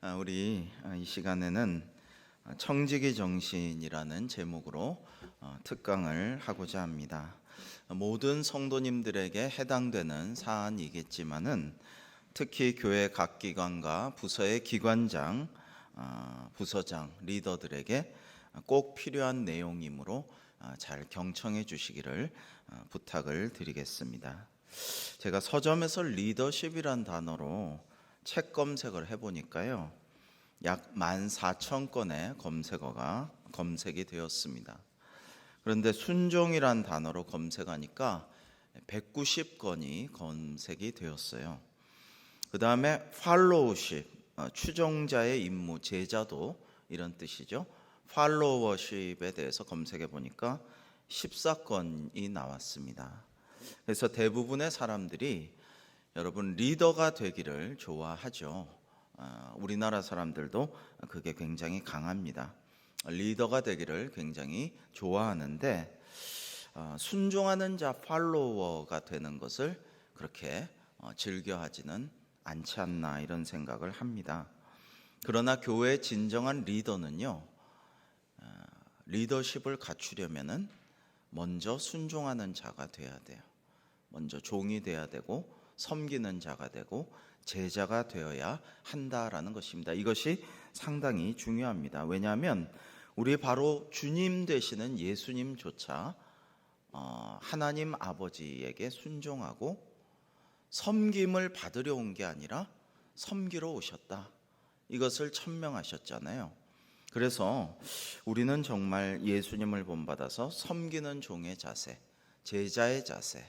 우리 이 시간에는 청지기 정신이라는 제목으로 특강을 하고자 합니다. 모든 성도님들에게 해당되는 사안이겠지만은 특히 교회 각 기관과 부서의 기관장, 부서장, 리더들에게 꼭 필요한 내용이므로 잘 경청해 주시기를 부탁을 드리겠습니다. 제가 서점에서 리더십이란 단어로 책 검색을 해보니까요, 약 14,000건의 검색이 되었습니다. 그런데 순종이란 단어로 검색하니까 190건이 검색이 되었어요. 그 다음에 팔로우십, 추종자의 임무, 제자도 이런 뜻이죠. 팔로워십에 대해서 검색해 보니까 14건이 나왔습니다. 그래서 대부분의 사람들이 여러분 리더가 되기를 좋아하죠. 우리나라 사람들도 그게 굉장히 강합니다. 리더가 되기를 굉장히 좋아하는데 순종하는 자, 팔로워가 되는 것을 그렇게 즐겨하지는 않지 않나 이런 생각을 합니다. 그러나 교회의 진정한 리더는요, 리더십을 갖추려면은 먼저 순종하는 자가 돼야 돼요. 먼저 종이 돼야 되고 섬기는 자가 되고 제자가 되어야 한다라는 것입니다. 이것이 상당히 중요합니다. 왜냐하면 우리 바로 주님 되시는 예수님조차 하나님 아버지에게 순종하고 섬김을 받으려 온 게 아니라 섬기러 오셨다. 이것을 천명하셨잖아요. 그래서 우리는 정말 예수님을 본받아서 섬기는 종의 자세, 제자의 자세,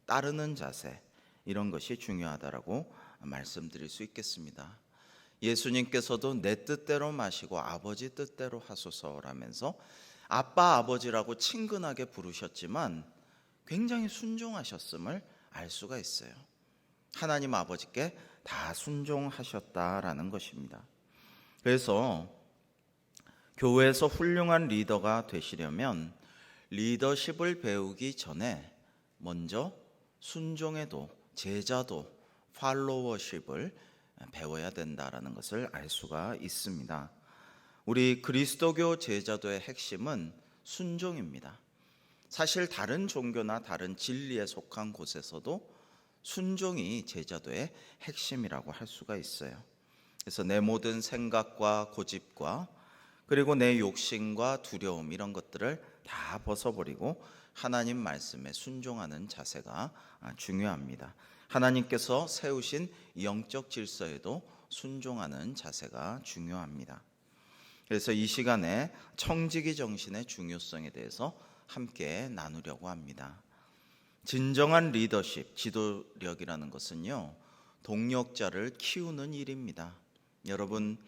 따르는 자세, 이런 것이 중요하다라고 말씀드릴 수 있겠습니다. 예수님께서도 내 뜻대로 마시고 아버지 뜻대로 하소서라면서 아빠 아버지라고 친근하게 부르셨지만 굉장히 순종하셨음을 알 수가 있어요. 하나님 아버지께 다 순종하셨다라는 것입니다. 그래서 교회에서 훌륭한 리더가 되시려면 리더십을 배우기 전에 먼저 순종에도 제자도 팔로워십을 배워야 된다라는 것을 알 수가 있습니다. 우리 그리스도교 제자도의 핵심은 순종입니다. 사실 다른 종교나 다른 진리에 속한 곳에서도 순종이 제자도의 핵심이라고 할 수가 있어요. 그래서 내 모든 생각과 고집과 그리고 내 욕심과 두려움 이런 것들을 다 벗어버리고 하나님 말씀에 순종하는 자세가 중요합니다. 하나님께서 세우신 영적 질서에도 순종하는 자세가 중요합니다. 그래서 이 시간에 청지기 정신의 중요성에 대해서 함께 나누려고 합니다. 진정한 리더십, 지도력이라는 것은요, 동력자를 키우는 일입니다. 여러분,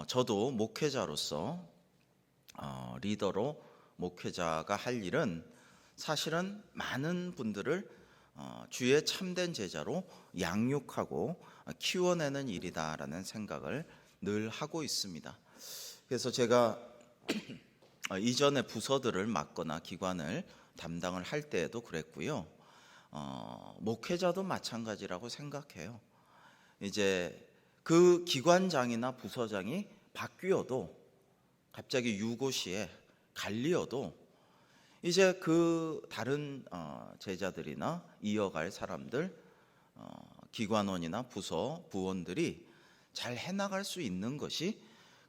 저도 목회자로서 리더로 목회자가 할 일은 사실은 많은 분들을 주의 참된 제자로 양육하고 키워내는 일이다라는 생각을 늘 하고 있습니다. 그래서 제가 이전에 부서들을 맡거나 기관을 담당을 할 때에도 그랬고요. 목회자도 마찬가지라고 생각해요. 이제 그 기관장이나 부서장이 바뀌어도 갑자기 유고시에 갈리어도 이제 그 다른 제자들이나 이어갈 사람들, 기관원이나 부서, 부원들이 잘 해나갈 수 있는 것이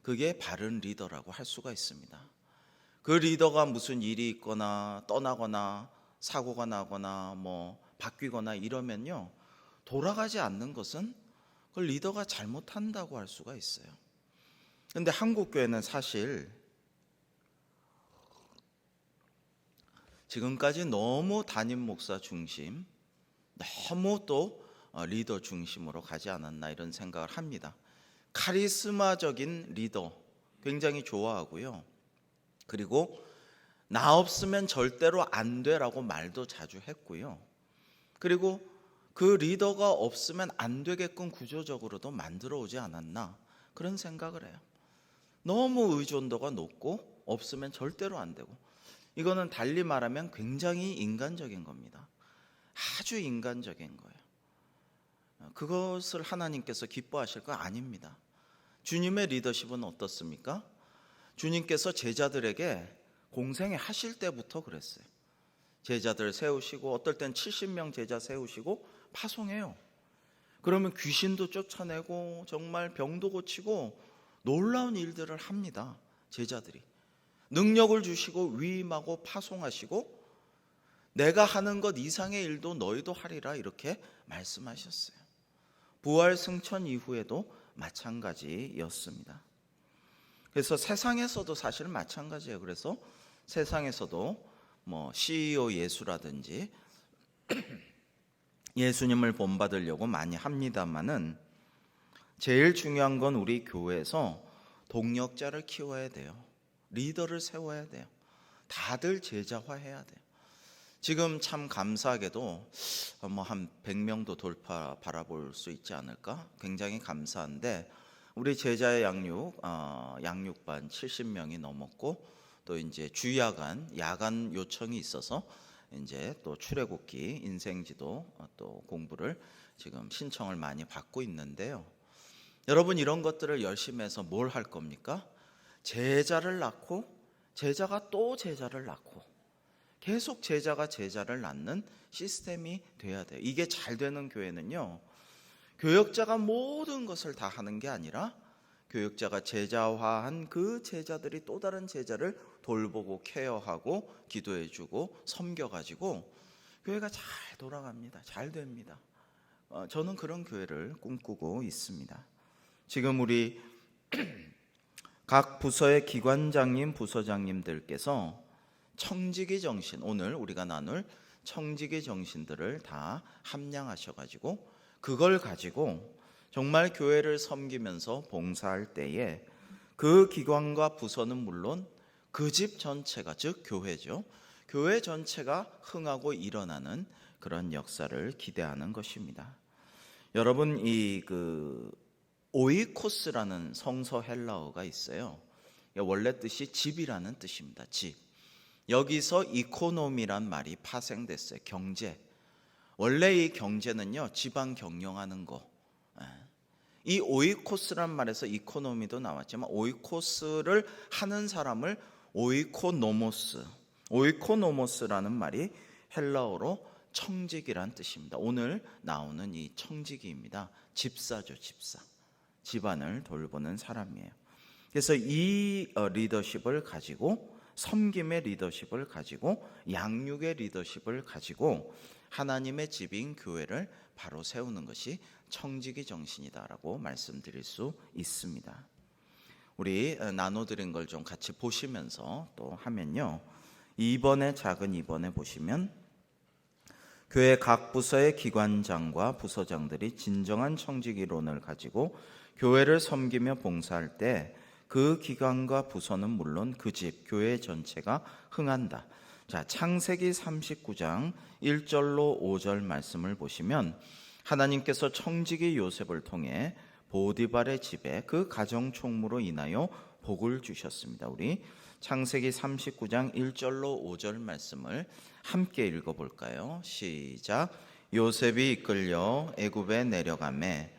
그게 바른 리더라고 할 수가 있습니다. 그 리더가 무슨 일이 있거나 떠나거나 사고가 나거나 바뀌거나 이러면요, 돌아가지 않는 것은 그 리더가 잘못한다고 할 수가 있어요. 그런데 한국 교회는 사실 지금까지 너무 담임 목사 중심, 너무 또 리더 중심으로 가지 않았나 이런 생각을 합니다. 카리스마적인 리더 굉장히 좋아하고요. 그리고 나 없으면 절대로 안 돼라고 말도 자주 했고요. 그리고 그 리더가 없으면 안 되게끔 구조적으로도 만들어 오지 않았나 그런 생각을 해요. 너무 의존도가 높고 없으면 절대로 안 되고, 이거는 달리 말하면 굉장히 인간적인 겁니다. 아주 인간적인 거예요. 그것을 하나님께서 기뻐하실 거 아닙니다. 주님의 리더십은 어떻습니까? 주님께서 제자들에게 공생애 하실 때부터 그랬어요. 제자들 세우시고 어떨 땐 70명 제자 세우시고 파송해요. 그러면 귀신도 쫓아내고 정말 병도 고치고 놀라운 일들을 합니다. 제자들이 능력을 주시고 위임하고 파송하시고 내가 하는 것 이상의 일도 너희도 하리라 이렇게 말씀하셨어요. 부활 승천 이후에도 마찬가지였습니다. 그래서 세상에서도 사실 마찬가지예요. 그래서 세상에서도 CEO 예수라든지 예수님을 본받으려고 많이 합니다만은 제일 중요한 건 우리 교회에서 동역자를 키워야 돼요. 리더를 세워야 돼요. 다들 제자화해야 돼요. 지금 참 감사하게도 한 100명도 돌파 바라볼 수 있지 않을까? 굉장히 감사한데 우리 제자의 양육반 70명이 넘었고 또 이제 주야간 야간 요청이 있어서 이제 또 출애굽기 인생지도 또 공부를 지금 신청을 많이 받고 있는데요. 여러분 이런 것들을 열심히 해서 뭘 할 겁니까? 제자를 낳고 제자가 또 제자를 낳고 계속 제자가 제자를 낳는 시스템이 돼야 돼요. 이게 잘 되는 교회는요, 교역자가 모든 것을 다 하는 게 아니라 교역자가 제자화한 그 제자들이 또 다른 제자를 돌보고 케어하고 기도해주고 섬겨가지고 교회가 잘 돌아갑니다. 잘 됩니다. 저는 그런 교회를 꿈꾸고 있습니다. 지금 우리 각 부서의 기관장님, 부서장님들께서 청지기 정신, 오늘 우리가 나눌 청지기 정신들을 다 함량하셔가지고 그걸 가지고 정말 교회를 섬기면서 봉사할 때에 그 기관과 부서는 물론 그 집 전체가, 즉 교회죠, 교회 전체가 흥하고 일어나는 그런 역사를 기대하는 것입니다. 여러분 이 오이코스라는 성서 헬라어가 있어요. 원래 뜻이 집이라는 뜻입니다. 집. 여기서 이코노미란 말이 파생됐어요. 경제. 원래 이 경제는요, 집안 경영하는 거. 이 오이코스란 말에서 이코노미도 나왔지만 오이코스를 하는 사람을 오이코노모스라는 말이 헬라어로 청지기란 뜻입니다. 오늘 나오는 이 청지기입니다. 집사죠, 집사. 집안을 돌보는 사람이에요. 그래서 이 리더십을 가지고, 섬김의 리더십을 가지고, 양육의 리더십을 가지고 하나님의 집인 교회를 바로 세우는 것이 청지기 정신이다라고 말씀드릴 수 있습니다. 우리 나눠드린 걸 좀 같이 보시면서 또 하면요, 2번의 작은 2번에 보시면 교회 각 부서의 기관장과 부서장들이 진정한 청지기론을 가지고 교회를 섬기며 봉사할 때 그 기관과 부서는 물론 그 집, 교회 전체가 흥한다. 자, 창세기 39장 1절로 5절 말씀을 보시면 하나님께서 청지기 요셉을 통해 보디발의 집에 그 가정 총무로 인하여 복을 주셨습니다. 우리 창세기 39장 1절로 5절 말씀을 함께 읽어볼까요? 시작. 요셉이 이끌려 애굽에 내려가매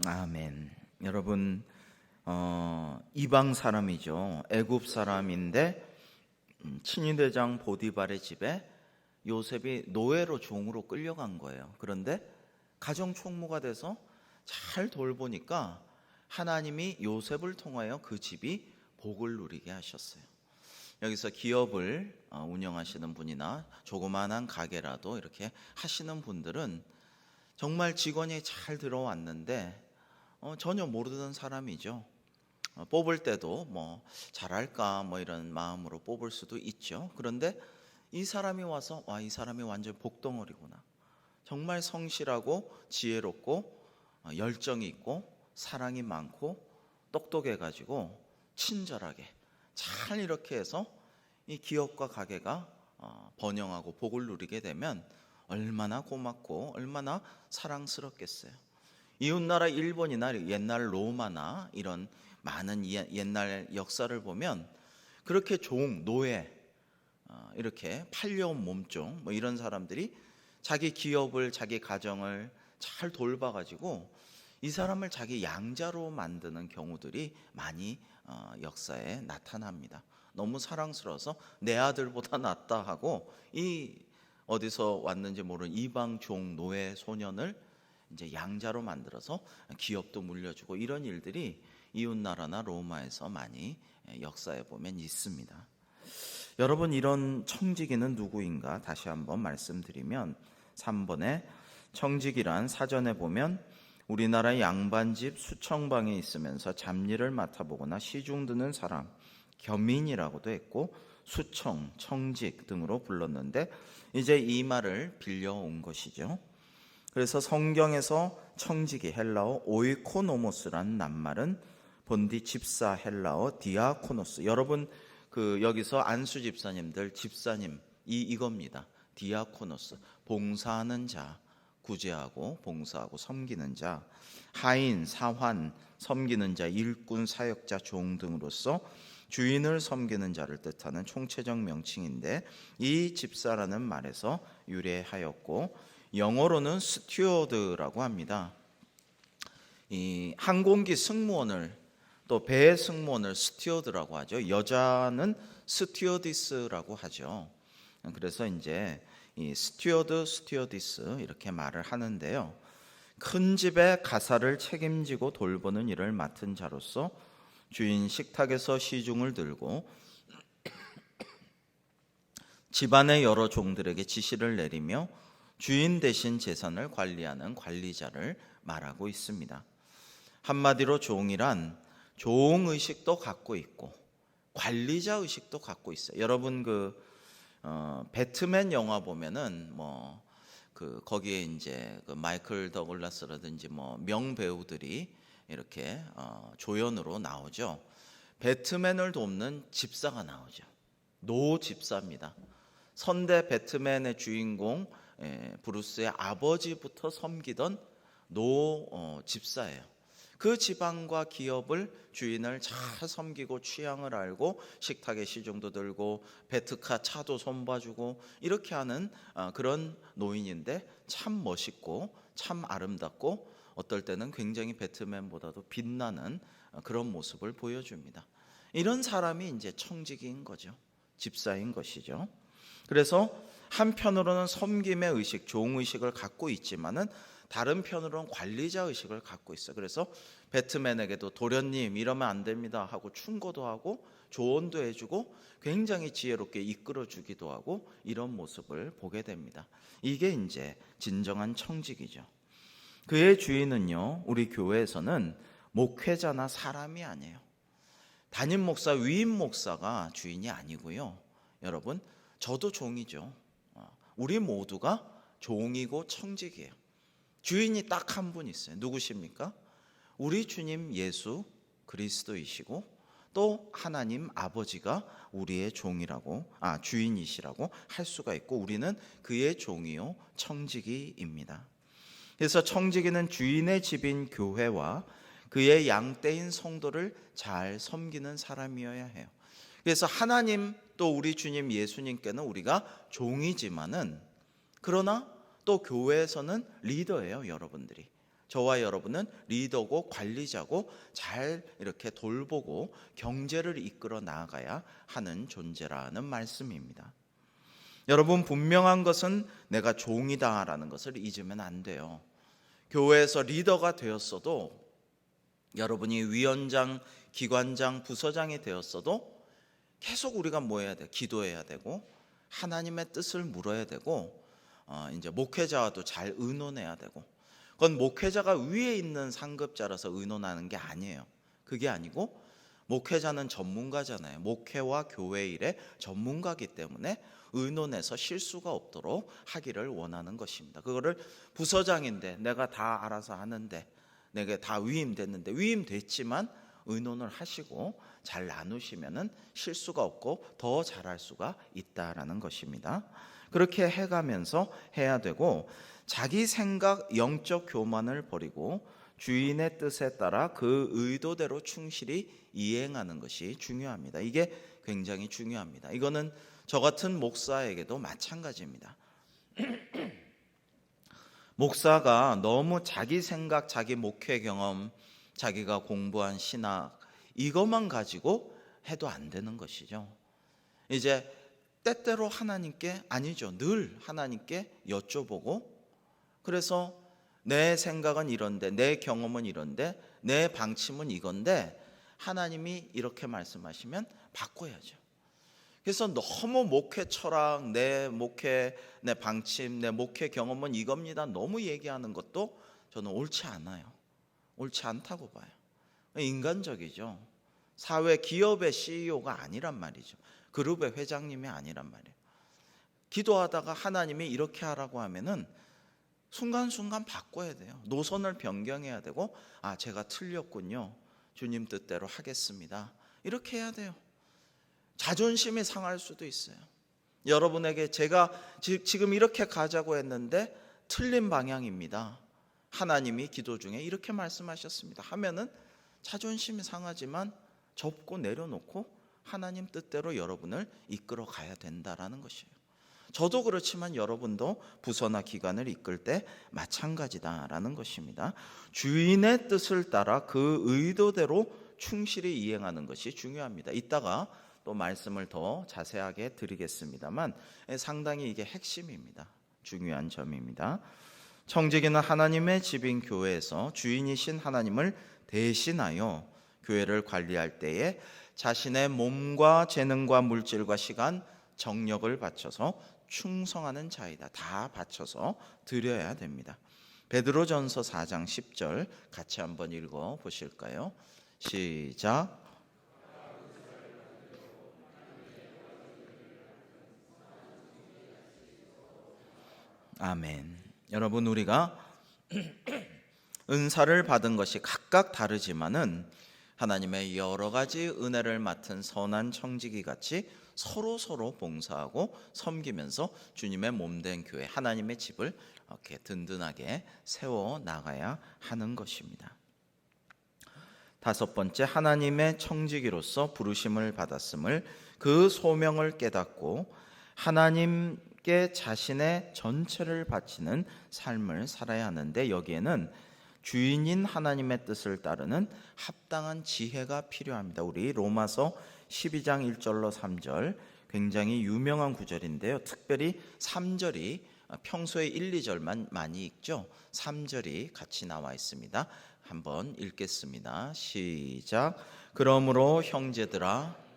아멘. 여러분 이방 사람이죠. 애굽 사람인데 친위대장 보디발의 집에 요셉이 노예로 종으로 끌려간 거예요. 그런데 가정 총무가 돼서 잘 돌보니까 하나님이 요셉을 통하여 그 집이 복을 누리게 하셨어요. 여기서 기업을 운영하시는 분이나 조그마한 가게라도 이렇게 하시는 분들은 정말 직원이 잘 들어왔는데 전혀 모르던 사람이죠. 뽑을 때도 뭐 잘할까 뭐 이런 마음으로 뽑을 수도 있죠. 그런데 이 사람이 와서 이 사람이 완전 복덩어리구나. 정말 성실하고 지혜롭고 열정이 있고 사랑이 많고 똑똑해가지고 친절하게 잘 이렇게 해서 이 기업과 가게가 번영하고 복을 누리게 되면 얼마나 고맙고 얼마나 사랑스럽겠어요. 이웃나라 일본이나 옛날 로마나 이런 많은 옛날 역사를 보면 그렇게 노예 이렇게 팔려온 몸종 뭐 이런 사람들이 자기 기업을 자기 가정을 잘 돌봐가지고 이 사람을 자기 양자로 만드는 경우들이 많이 역사에 나타납니다. 너무 사랑스러워서 내 아들보다 낫다 하고 이 어디서 왔는지 모르는 이방 종 노예 소년을 이제 양자로 만들어서 기업도 물려주고 이런 일들이 이웃나라나 로마에서 많이 역사에 보면 있습니다. 여러분, 이런 청지기는 누구인가 다시 한번 말씀드리면 3번에 청지기란 사전에 보면 우리나라 양반집 수청방에 있으면서 잡일을 맡아보거나 시중 드는 사람, 겸인이라고도 했고 수청, 청직 등으로 불렀는데 이제 이 말을 빌려온 것이죠. 그래서 성경에서 청지기 헬라어 오이코노모스라는 낱말은 본디 집사 헬라어 디아코노스. 여러분 여기서 안수 집사님들 집사님 이겁니다. 디아코노스, 봉사하는 자, 구제하고 봉사하고 섬기는 자, 하인, 사환, 섬기는 자, 일꾼, 사역자, 종 등으로서 주인을 섬기는 자를 뜻하는 총체적 명칭인데 이 집사라는 말에서 유래하였고 영어로는 스튜어드라고 합니다. 이 항공기 승무원을 또 배의 승무원을 스튜어드라고 하죠. 여자는 스튜어디스라고 하죠. 그래서 이제 이 스튜어디스 이렇게 말을 하는데요. 큰 집의 가사를 책임지고 돌보는 일을 맡은 자로서 주인 식탁에서 시중을 들고 집안의 여러 종들에게 지시를 내리며 주인 대신 재산을 관리하는 관리자를 말하고 있습니다. 한마디로 종이란 종의식도 갖고 있고 관리자 의식도 갖고 있어요. 여러분 배트맨 영화 보면은 거기에 이제 마이클 더글라스라든지 명배우들이 이렇게 조연으로 나오죠. 배트맨을 돕는 집사가 나오죠. 노 집사입니다. 선대 배트맨의 주인공 브루스의 아버지부터 섬기던 노 집사예요. 그 집안과 기업을 주인을 잘 섬기고 취향을 알고 식탁에 시중도 들고 베트카 차도 손봐주고 이렇게 하는 그런 노인인데 참 멋있고 참 아름답고 어떨 때는 굉장히 배트맨보다도 빛나는 그런 모습을 보여줍니다. 이런 사람이 이제 청지기인 거죠. 집사인 것이죠. 그래서 한편으로는 섬김의 의식, 종의식을 갖고 있지만은 다른 편으로는 관리자 의식을 갖고 있어요. 그래서 배트맨에게도 도련님 이러면 안 됩니다 하고 충고도 하고 조언도 해주고 굉장히 지혜롭게 이끌어주기도 하고 이런 모습을 보게 됩니다. 이게 이제 진정한 청직이죠. 그의 주인은요, 우리 교회에서는 목회자나 사람이 아니에요. 담임 목사, 위임 목사가 주인이 아니고요. 여러분, 저도 종이죠. 우리 모두가 종이고 청직이에요. 주인이 딱 한 분 있어요. 누구십니까? 우리 주님 예수 그리스도이시고 또 하나님 아버지가 우리의 주인이시라고 할 수가 있고 우리는 그의 종이요 청지기입니다. 그래서 청지기는 주인의 집인 교회와 그의 양떼인 성도를 잘 섬기는 사람이어야 해요. 그래서 하나님 또 우리 주님 예수님께는 우리가 종이지만은 그러나 또 교회에서는 리더예요. 여러분들이 저와 여러분은 리더고 관리자고 잘 이렇게 돌보고 경제를 이끌어 나아가야 하는 존재라는 말씀입니다. 여러분, 분명한 것은 내가 종이다라는 것을 잊으면 안 돼요. 교회에서 리더가 되었어도 여러분이 위원장, 기관장, 부서장이 되었어도 계속 우리가 뭐 해야 돼? 기도해야 되고 하나님의 뜻을 물어야 되고 이제 목회자와도 잘 의논해야 되고, 그건 목회자가 위에 있는 상급자라서 의논하는 게 아니에요. 그게 아니고 목회자는 전문가잖아요. 목회와 교회 일의 전문가이기 때문에 의논해서 실수가 없도록 하기를 원하는 것입니다. 그거를 부서장인데 내가 다 알아서 하는데, 내가 다 위임됐는데, 위임됐지만 의논을 하시고 잘 나누시면은 실수가 없고 더 잘할 수가 있다라는 것입니다. 그렇게 해가면서 해야 되고, 자기 생각, 영적 교만을 버리고 주인의 뜻에 따라 그 의도대로 충실히 이행하는 것이 중요합니다. 이게 굉장히 중요합니다. 이거는 저 같은 목사에게도 마찬가지입니다. 목사가 너무 자기 생각, 자기 목회 경험, 자기가 공부한 신학 이것만 가지고 해도 안 되는 것이죠. 이제 때때로 하나님께, 아니죠, 늘 하나님께 여쭤보고, 그래서 내 생각은 이런데, 내 경험은 이런데, 내 방침은 이건데 하나님이 이렇게 말씀하시면 바꿔야죠. 그래서 너무 목회 철학, 내 목회, 내 방침, 내 목회 경험은 이겁니다 너무 얘기하는 것도 저는 옳지 않아요. 옳지 않다고 봐요. 인간적이죠. 사회 기업의 CEO가 아니란 말이죠. 그룹의 회장님이 아니란 말이에요. 기도하다가 하나님이 이렇게 하라고 하면은 순간순간 바꿔야 돼요. 노선을 변경해야 되고, 제가 틀렸군요, 주님 뜻대로 하겠습니다, 이렇게 해야 돼요. 자존심이 상할 수도 있어요. 여러분에게 제가 지금 이렇게 가자고 했는데 틀린 방향입니다, 하나님이 기도 중에 이렇게 말씀하셨습니다 하면은 자존심이 상하지만 접고 내려놓고 하나님 뜻대로 여러분을 이끌어 가야 된다라는 것이에요. 저도 그렇지만 여러분도 부서나 기관을 이끌 때 마찬가지다라는 것입니다. 주인의 뜻을 따라 그 의도대로 충실히 이행하는 것이 중요합니다. 이따가 또 말씀을 더 자세하게 드리겠습니다만 상당히 이게 핵심입니다. 중요한 점입니다. 청지기는 하나님의 집인 교회에서 주인이신 하나님을 대신하여 교회를 관리할 때에 자신의 몸과 재능과 물질과 시간, 정력을 바쳐서 충성하는 자이다. 다 바쳐서 드려야 됩니다. 베드로전서 4장 10절 같이 한번 읽어 보실까요? 시작. 아멘. 여러분, 우리가 은사를 받은 것이 각각 다르지만은 하나님의 여러 가지 은혜를 맡은 선한 청지기 같이 서로 봉사하고 섬기면서 주님의 몸된 교회, 하나님의 집을 이렇게 든든하게 세워 나가야 하는 것입니다. 다섯 번째, 하나님의 청지기로서 부르심을 받았음을, 그 소명을 깨닫고 하나님께 자신의 전체를 바치는 삶을 살아야 하는데, 여기에는 주인인 하나님의 뜻을 따르는 합당한 지혜가 필요합니다. 우리 로마서 12장 1절로 3절 굉장히 유명한 구절인데요. 특별히 3절이 평소에 1, 2절만 많이 읽죠. 3절이 같이 나와 있습니다. 한번 읽겠습니다. 시작. 그러므로 형제들아,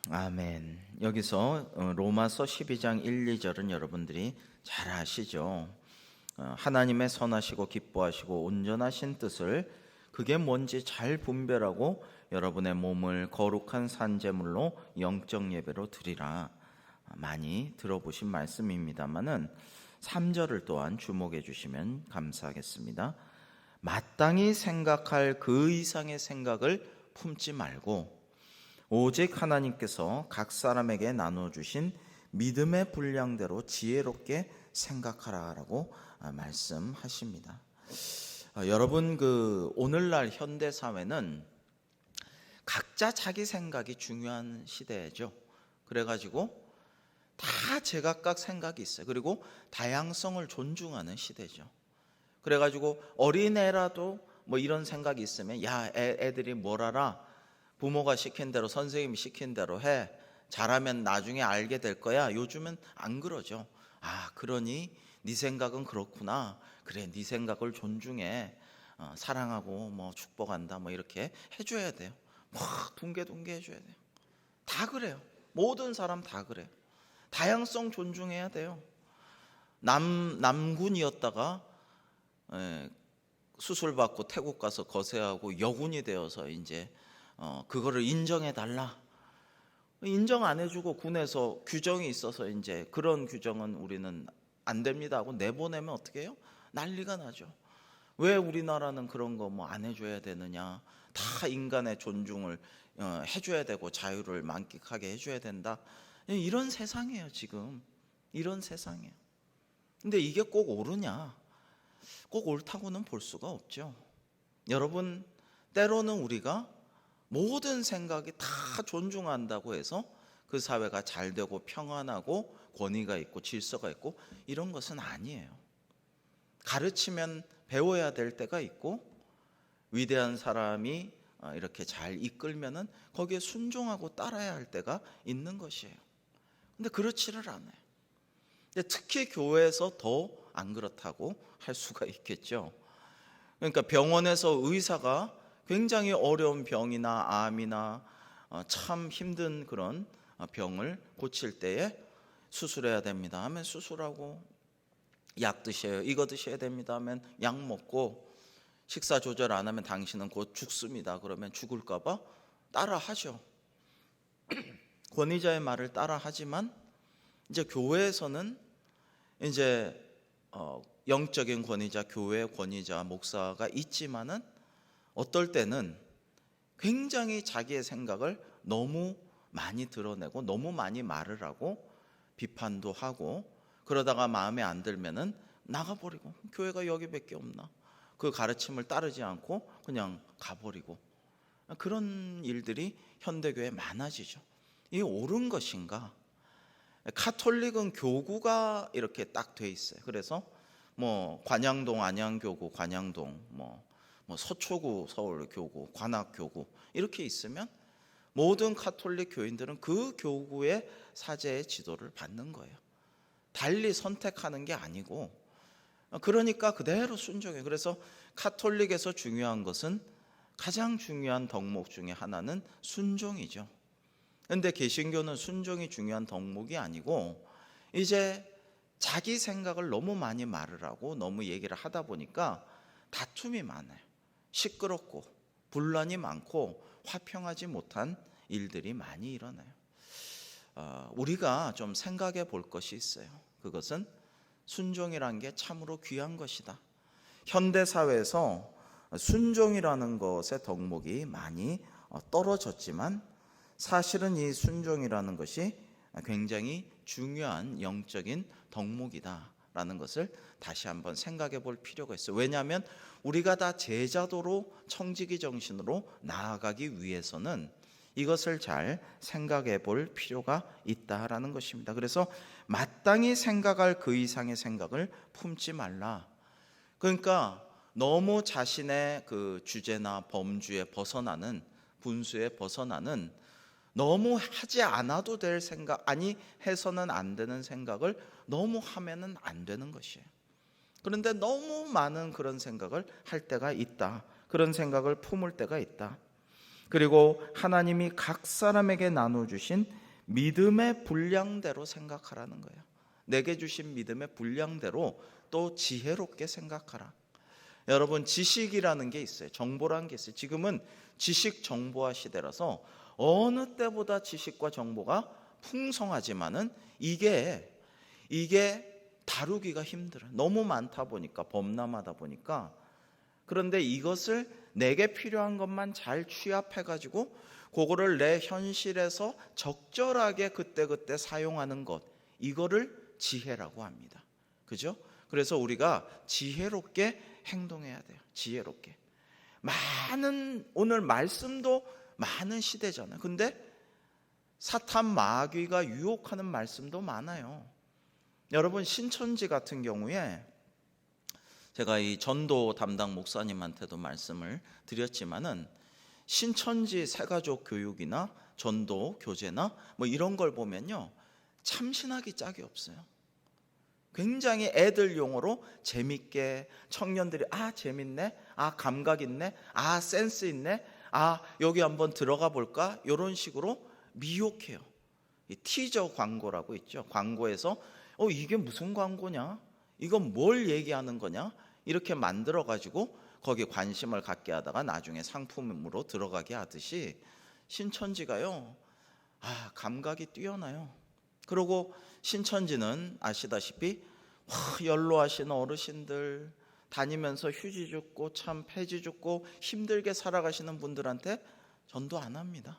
아멘. 여기서 로마서 12장 1, 2절은 여러분들이 잘 아시죠? 하나님의 선하시고 기뻐하시고 온전하신 뜻을, 그게 뭔지 잘 분별하고 여러분의 몸을 거룩한 산제물로 영적 예배로 드리라. 많이 들어보신 말씀입니다만은 3절을 또한 주목해 주시면 감사하겠습니다. 마땅히 생각할 그 이상의 생각을 품지 말고 오직 하나님께서 각 사람에게 나눠주신 믿음의 분량대로 지혜롭게 생각하라라고 말씀하십니다. 여러분, 오늘날 현대 사회는 각자 자기 생각이 중요한 시대죠. 그래가지고 다 제각각 생각이 있어요. 그리고 다양성을 존중하는 시대죠. 그래가지고 어린애라도 뭐 이런 생각이 있으면 야, 애들이 뭘 알아? 부모가 시킨 대로, 선생님이 시킨 대로 해. 잘하면 나중에 알게 될 거야. 요즘은 안 그러죠. 아, 그러니 네 생각은 그렇구나. 그래, 네 생각을 존중해. 사랑하고 뭐 축복한다. 뭐 이렇게 해줘야 돼요. 막 둥개둥개 해줘야 돼요. 다 그래요. 모든 사람 다 그래요. 다양성 존중해야 돼요. 남군이었다가 수술 받고 태국 가서 거세하고 여군이 되어서 이제 그거를 인정해 달라. 인정 안 해주고 군에서 규정이 있어서 이제 그런 규정은 우리는 안 됩니다 하고 내보내면 어떻게 해요? 난리가 나죠. 왜 우리나라는 그런 거 뭐 안 해줘야 되느냐? 다 인간의 존중을 해줘야 되고 자유를 만끽하게 해줘야 된다. 이런 세상이에요 지금. 이런 세상이에요. 근데 이게 꼭 옳으냐? 꼭 옳다고는 볼 수가 없죠. 여러분, 때로는 우리가 모든 생각이 다 존중한다고 해서 그 사회가 잘 되고 평안하고 권위가 있고 질서가 있고 이런 것은 아니에요. 가르치면 배워야 될 때가 있고 위대한 사람이 이렇게 잘 이끌면은 거기에 순종하고 따라야 할 때가 있는 것이에요. 근데 그렇지를 않아요. 근데 특히 교회에서 더 안 그렇다고 할 수가 있겠죠. 그러니까 병원에서 의사가 굉장히 어려운 병이나 암이나 참 힘든 그런 병을 고칠 때에 수술해야 됩니다 하면 수술하고, 약 드셔요, 이거 드셔야 됩니다 하면 약 먹고, 식사 조절 안 하면 당신은 곧 죽습니다 그러면 죽을까 봐 따라하죠. 권위자의 말을 따라하지만 이제 교회에서는 이제 영적인 권위자, 교회 권위자, 목사가 있지만은 어떨 때는 굉장히 자기의 생각을 너무 많이 드러내고 너무 많이 말을 하고 비판도 하고, 그러다가 마음에 안 들면은 나가버리고, 교회가 여기밖에 없나, 그 가르침을 따르지 않고 그냥 가버리고, 그런 일들이 현대교회에 많아지죠. 이게 옳은 것인가? 카톨릭은 교구가 이렇게 딱 돼 있어요. 그래서 뭐 관양동 안양교구, 관양동 뭐 서초구 서울교구, 관악교구 이렇게 있으면 모든 카톨릭 교인들은 그 교구의 사제의 지도를 받는 거예요. 달리 선택하는 게 아니고, 그러니까 그대로 순종해요. 그래서 카톨릭에서 중요한 것은, 가장 중요한 덕목 중에 하나는 순종이죠. 그런데 개신교는 순종이 중요한 덕목이 아니고 이제 자기 생각을 너무 많이 말을 하고 너무 얘기를 하다 보니까 다툼이 많아요. 시끄럽고 분란이 많고 화평하지 못한 일들이 많이 일어나요. 우리가 좀 생각해 볼 것이 있어요. 그것은 순종이라는 게 참으로 귀한 것이다. 현대 사회에서 순종이라는 것의 덕목이 많이 떨어졌지만 사실은 이 순종이라는 것이 굉장히 중요한 영적인 덕목이다라는 것을 다시 한번 생각해 볼 필요가 있어요. 왜냐하면 우리가 다 제자도로 청지기 정신으로 나아가기 위해서는 이것을 잘 생각해 볼 필요가 있다라는 것입니다. 그래서 마땅히 생각할 그 이상의 생각을 품지 말라. 그러니까 너무 자신의 그 주제나 범주에 벗어나는, 분수에 벗어나는, 너무 하지 않아도 될 생각, 아니 해서는 안 되는 생각을 너무 하면은 안 되는 것이에요. 그런데 너무 많은 그런 생각을 할 때가 있다. 그런 생각을 품을 때가 있다. 그리고 하나님이 각 사람에게 나눠주신 믿음의 분량대로 생각하라는 거예요. 내게 주신 믿음의 분량대로 또 지혜롭게 생각하라. 여러분, 지식이라는 게 있어요. 정보라는 게 있어요. 지금은 지식 정보화 시대라서 어느 때보다 지식과 정보가 풍성하지만은 이게 다루기가 힘들어요. 너무 많다 보니까, 범람하다 보니까. 그런데 이것을 내게 필요한 것만 잘 취합해가지고 그거를 내 현실에서 적절하게 그때그때 사용하는 것, 이거를 지혜라고 합니다. 그죠? 그래서 우리가 지혜롭게 행동해야 돼요. 지혜롭게. 많은 오늘 말씀도 많은 시대잖아요. 근데 사탄 마귀가 유혹하는 말씀도 많아요. 여러분, 신천지 같은 경우에 제가 이 전도 담당 목사님한테도 말씀을 드렸지만은 신천지 새가족 교육이나 전도 교재나 뭐 이런 걸 보면요, 참신하기 짝이 없어요. 굉장히 애들 용어로 재밌게 청년들이 재밌네, 감각 있네, 센스 있네, 여기 한번 들어가 볼까, 이런 식으로 미혹해요. 이 티저 광고라고 있죠. 광고에서 이게 무슨 광고냐, 이건 뭘 얘기하는 거냐, 이렇게 만들어 가지고 거기에 관심을 갖게 하다가 나중에 상품으로 들어가게 하듯이 신천지가요, 감각이 뛰어나요. 그리고 신천지는 아시다시피 연로하신 어르신들, 다니면서 휴지 줍고 참 폐지 줍고 힘들게 살아가시는 분들한테 전도 안 합니다.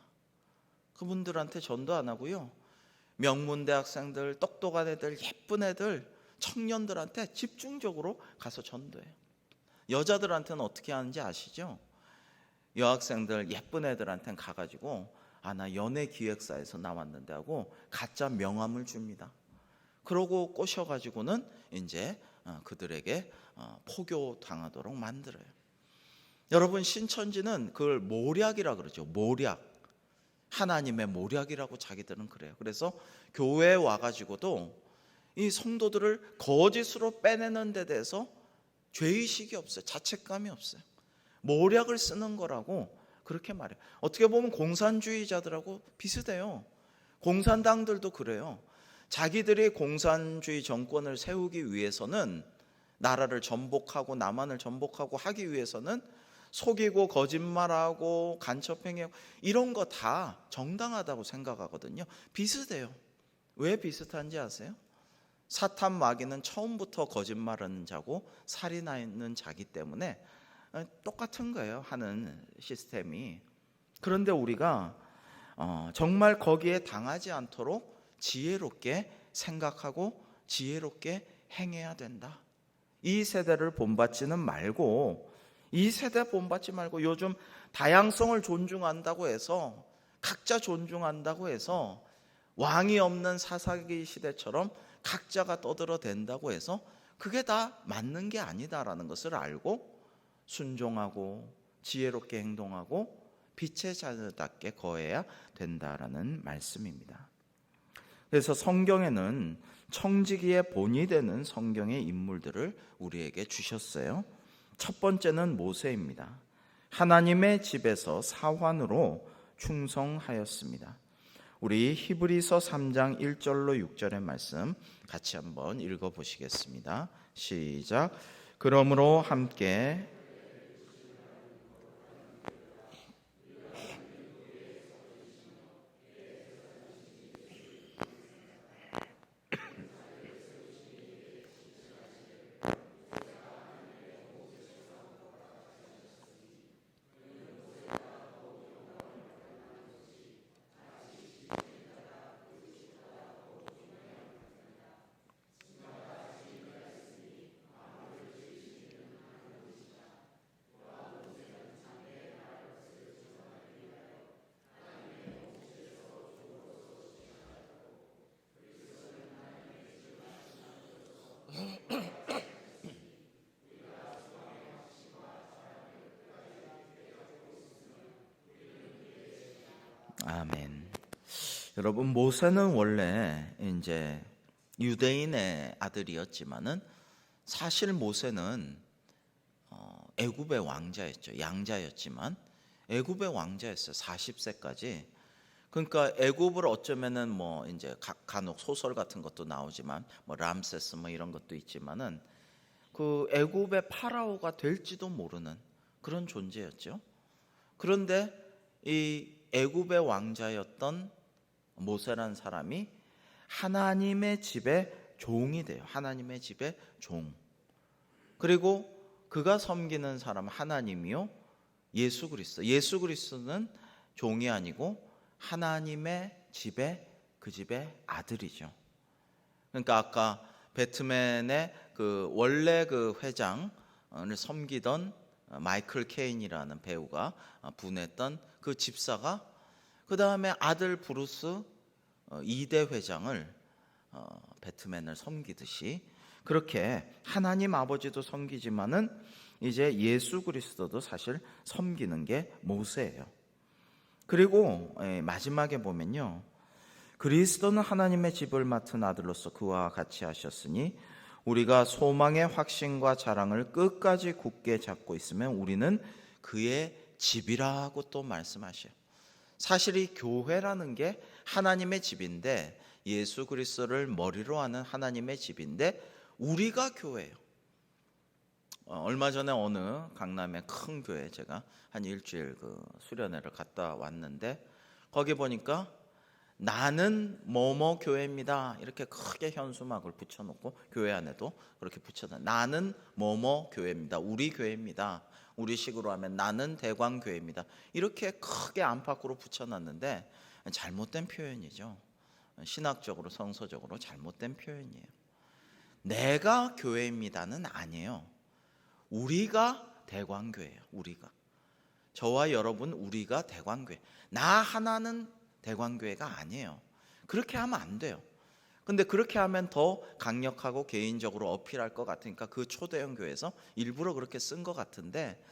그분들한테 전도 안 하고요, 명문대학생들, 똑똑한 애들, 예쁜 애들, 청년들한테 집중적으로 가서 전도해요. 여자들한테는 어떻게 하는지 아시죠? 여학생들, 예쁜 애들한테는 가가지고 나 연예기획사에서 나왔는데 하고 가짜 명함을 줍니다. 그러고 꼬셔가지고는 이제 그들에게 포교 당하도록 만들어요. 여러분, 신천지는 그걸 모략이라 그러죠. 모략, 하나님의 모략이라고 자기들은 그래요. 그래서 교회에 와가지고도 이 성도들을 거짓으로 빼내는 데 대해서 죄의식이 없어요. 자책감이 없어요. 모략을 쓰는 거라고 그렇게 말해요. 어떻게 보면 공산주의자들하고 비슷해요. 공산당들도 그래요. 자기들이 공산주의 정권을 세우기 위해서는, 나라를 전복하고 남한을 전복하고 하기 위해서는 속이고 거짓말하고 간첩행위하고 이런 거 다 정당하다고 생각하거든요. 비슷해요. 왜 비슷한지 아세요? 사탄 마귀는 처음부터 거짓말하는 자고 살인하는 자기 때문에 똑같은 거예요, 하는 시스템이. 그런데 우리가 정말 거기에 당하지 않도록 지혜롭게 생각하고 지혜롭게 행해야 된다. 이 세대를 본받지는 말고, 이 세대 본받지 말고, 요즘 다양성을 존중한다고 해서, 각자 존중한다고 해서 왕이 없는 사사기 시대처럼 각자가 떠들어댄다고 해서 그게 다 맞는 게 아니다라는 것을 알고 순종하고 지혜롭게 행동하고 빛의 자녀답게 거해야 된다라는 말씀입니다. 그래서 성경에는 청지기의 본이 되는 성경의 인물들을 우리에게 주셨어요. 첫 번째는 모세입니다. 하나님의 집에서 사환으로 충성하였습니다. 우리 히브리서 3장 1절로 6절의 말씀 같이 한번 읽어보시겠습니다. 시작. 그러므로 함께 아멘. 여러분, 모세는 원래 이제 유대인의 아들이었지만은 사실 모세는 애굽의 왕자였죠. 양자였지만 애굽의 왕자였어요. 40세까지. 그러니까 애굽을 어쩌면은 뭐 이제 간혹 소설 같은 것도 나오지만 뭐 람세스 뭐 이런 것도 있지만은 그 애굽의 파라오가 될지도 모르는 그런 존재였죠. 그런데 이 애굽의 왕자였던 모세라는 사람이 하나님의 집의 종이 돼요. 하나님의 집의 종. 그리고 그가 섬기는 사람 하나님이요, 예수 그리스도. 예수 그리스도는 종이 아니고 하나님의 집의 그 집의 아들이죠. 그러니까 아까 배트맨의 그 원래 그 회장을 섬기던 마이클 케인이라는 배우가 분했던 그 집사가 그 다음에 아들 브루스 2대 회장을 배트맨을 섬기듯이 그렇게 하나님 아버지도 섬기지만은 이제 예수 그리스도도 사실 섬기는 게 모세예요. 그리고 마지막에 보면요, 그리스도는 하나님의 집을 맡은 아들로서 그와 같이 하셨으니 우리가 소망의 확신과 자랑을 끝까지 굳게 잡고 있으면 우리는 그의 집이라고 또 말씀하셔요. 사실 이 교회라는 게 하나님의 집인데, 예수 그리스도를 머리로 하는 하나님의 집인데 우리가 교회예요. 얼마 전에 어느 강남의 큰 교회 제가 한 일주일 그 수련회를 갔다 왔는데, 거기 보니까 나는 뭐뭐 교회입니다 이렇게 크게 현수막을 붙여놓고, 교회 안에도 그렇게 붙여놔. 나는 뭐뭐 교회입니다, 우리 교회입니다, 우리식으로 하면 나는 대광교회입니다, 이렇게 크게 안팎으로 붙여놨는데 잘못된 표현이죠. 신학적으로 성서적으로 잘못된 표현이에요. 내가 교회입니다는 아니에요. 우리가 대광교회예요. 우리가, 저와 여러분, 우리가 대광교회. 나 하나는 대광교회가 아니에요. 그렇게 하면 안 돼요. 근데 그렇게 하면 더 강력하고 개인적으로 어필할 것 같으니까 그 초대형 교회에서 일부러 그렇게 쓴 것 같은데,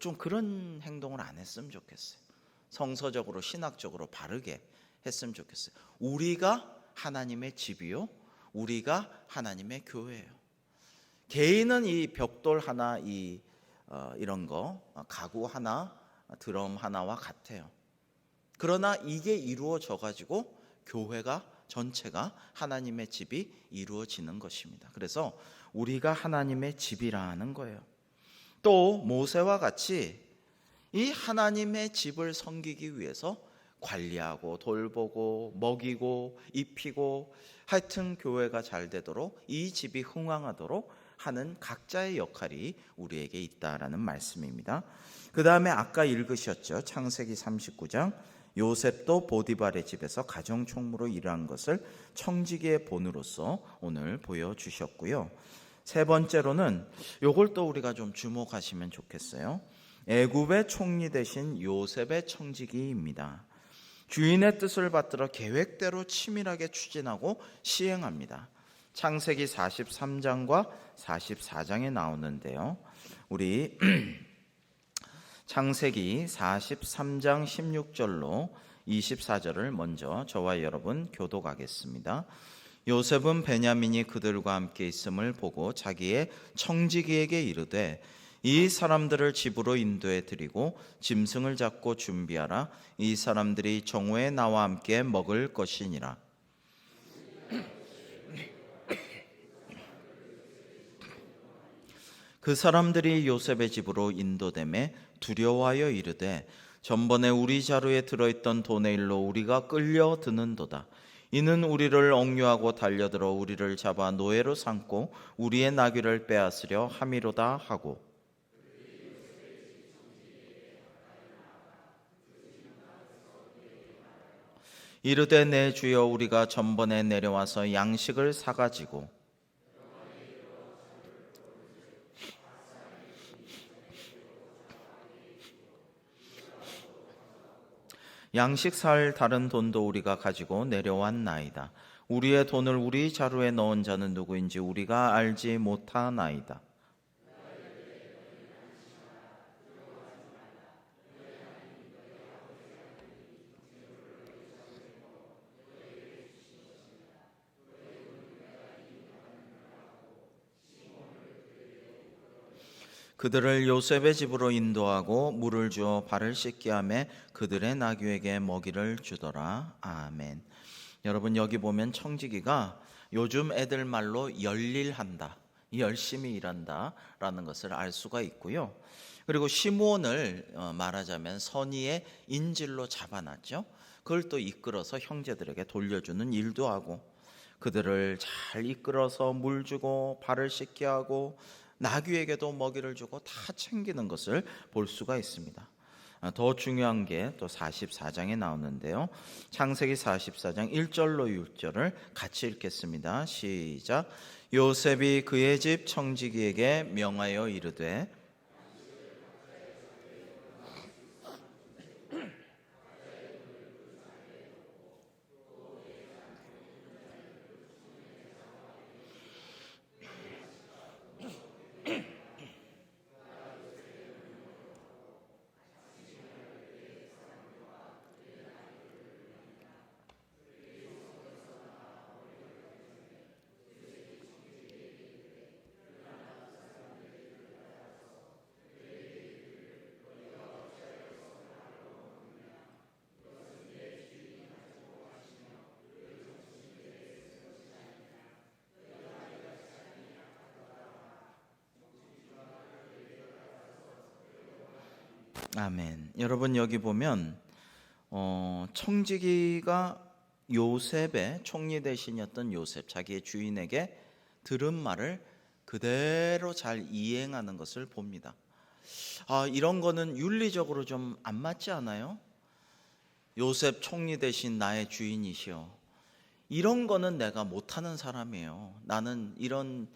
좀 그런 행동을 안 했으면 좋겠어요. 성서적으로 신학적으로 바르게 했으면 좋겠어요. 우리가 하나님의 집이요, 우리가 하나님의 교회예요. 개인은 이 벽돌 하나, 이런 거, 가구 하나, 드럼 하나와 같아요. 그러나 이게 이루어져 가지고 교회가 전체가 하나님의 집이 이루어지는 것입니다. 그래서 우리가 하나님의 집이라는 거예요. 또 모세와 같이 이 하나님의 집을 섬기기 위해서 관리하고 돌보고 먹이고 입히고, 하여튼 교회가 잘 되도록, 이 집이 흥왕하도록 하는 각자의 역할이 우리에게 있다라는 말씀입니다. 그 다음에 아까 읽으셨죠, 창세기 39장. 요셉도 보디발의 집에서 가정총무로 일한 것을 청지기의 본으로서 오늘 보여주셨고요. 세 번째로는 요걸 또 우리가 좀 주목하시면 좋겠어요. 애굽의 총리 대신 요셉의 청지기입니다. 주인의 뜻을 받들어 계획대로 치밀하게 추진하고 시행합니다. 창세기 43장과 44장에 나오는데요, 우리 창세기 43장 16절로 24절을 먼저 저와 여러분 교독하겠습니다. 요셉은 베냐민이 그들과 함께 있음을 보고 자기의 청지기에게 이르되, 이 사람들을 집으로 인도해 드리고 짐승을 잡고 준비하라. 이 사람들이 정오에 나와 함께 먹을 것이니라. 그 사람들이 요셉의 집으로 인도되매 두려워하여 이르되, 전번에 우리 자루에 들어있던 돈의 일로 우리가 끌려드는도다. 이는 우리를 억류하고 달려들어 우리를 잡아 노예로 삼고 우리의 나귀를 빼앗으려 함이로다 하고, 이르되 내 주여, 우리가 전번에 내려와서 양식을 사가지고 양식 살 다른 돈도 우리가 가지고 내려왔나이다. 우리의 돈을 우리 자루에 넣은 자는 누구인지 우리가 알지 못하나이다. 그들을 요셉의 집으로 인도하고 물을 주어 발을 씻게 하며 그들의 나귀에게 먹이를 주더라. 아멘. 여러분, 여기 보면 청지기가 요즘 애들 말로 열일한다, 열심히 일한다 라는 것을 알 수가 있고요. 그리고 시므온을 말하자면 선의의 인질로 잡아놨죠. 그걸 또 이끌어서 형제들에게 돌려주는 일도 하고, 그들을 잘 이끌어서 물 주고 발을 씻게 하고 나귀에게도 먹이를 주고 다 챙기는 것을 볼 수가 있습니다. 더 중요한 게 또 44장에 나오는데요. 창세기 44장 1절로 6절을 같이 읽겠습니다. 시작. 요셉이 그의 집 청지기에게 명하여 이르되 아멘. 여러분 여기 보면 청지기가 요셉의 총리 대신이었던 요셉, 자기의 주인에게 들은 말을 그대로 잘 이행하는 것을 봅니다. 이런 거는 윤리적으로 좀 안 맞지 않아요? 요셉 총리 대신 나의 주인이시여, 이런 거는 내가 못하는 사람이에요. 나는 이런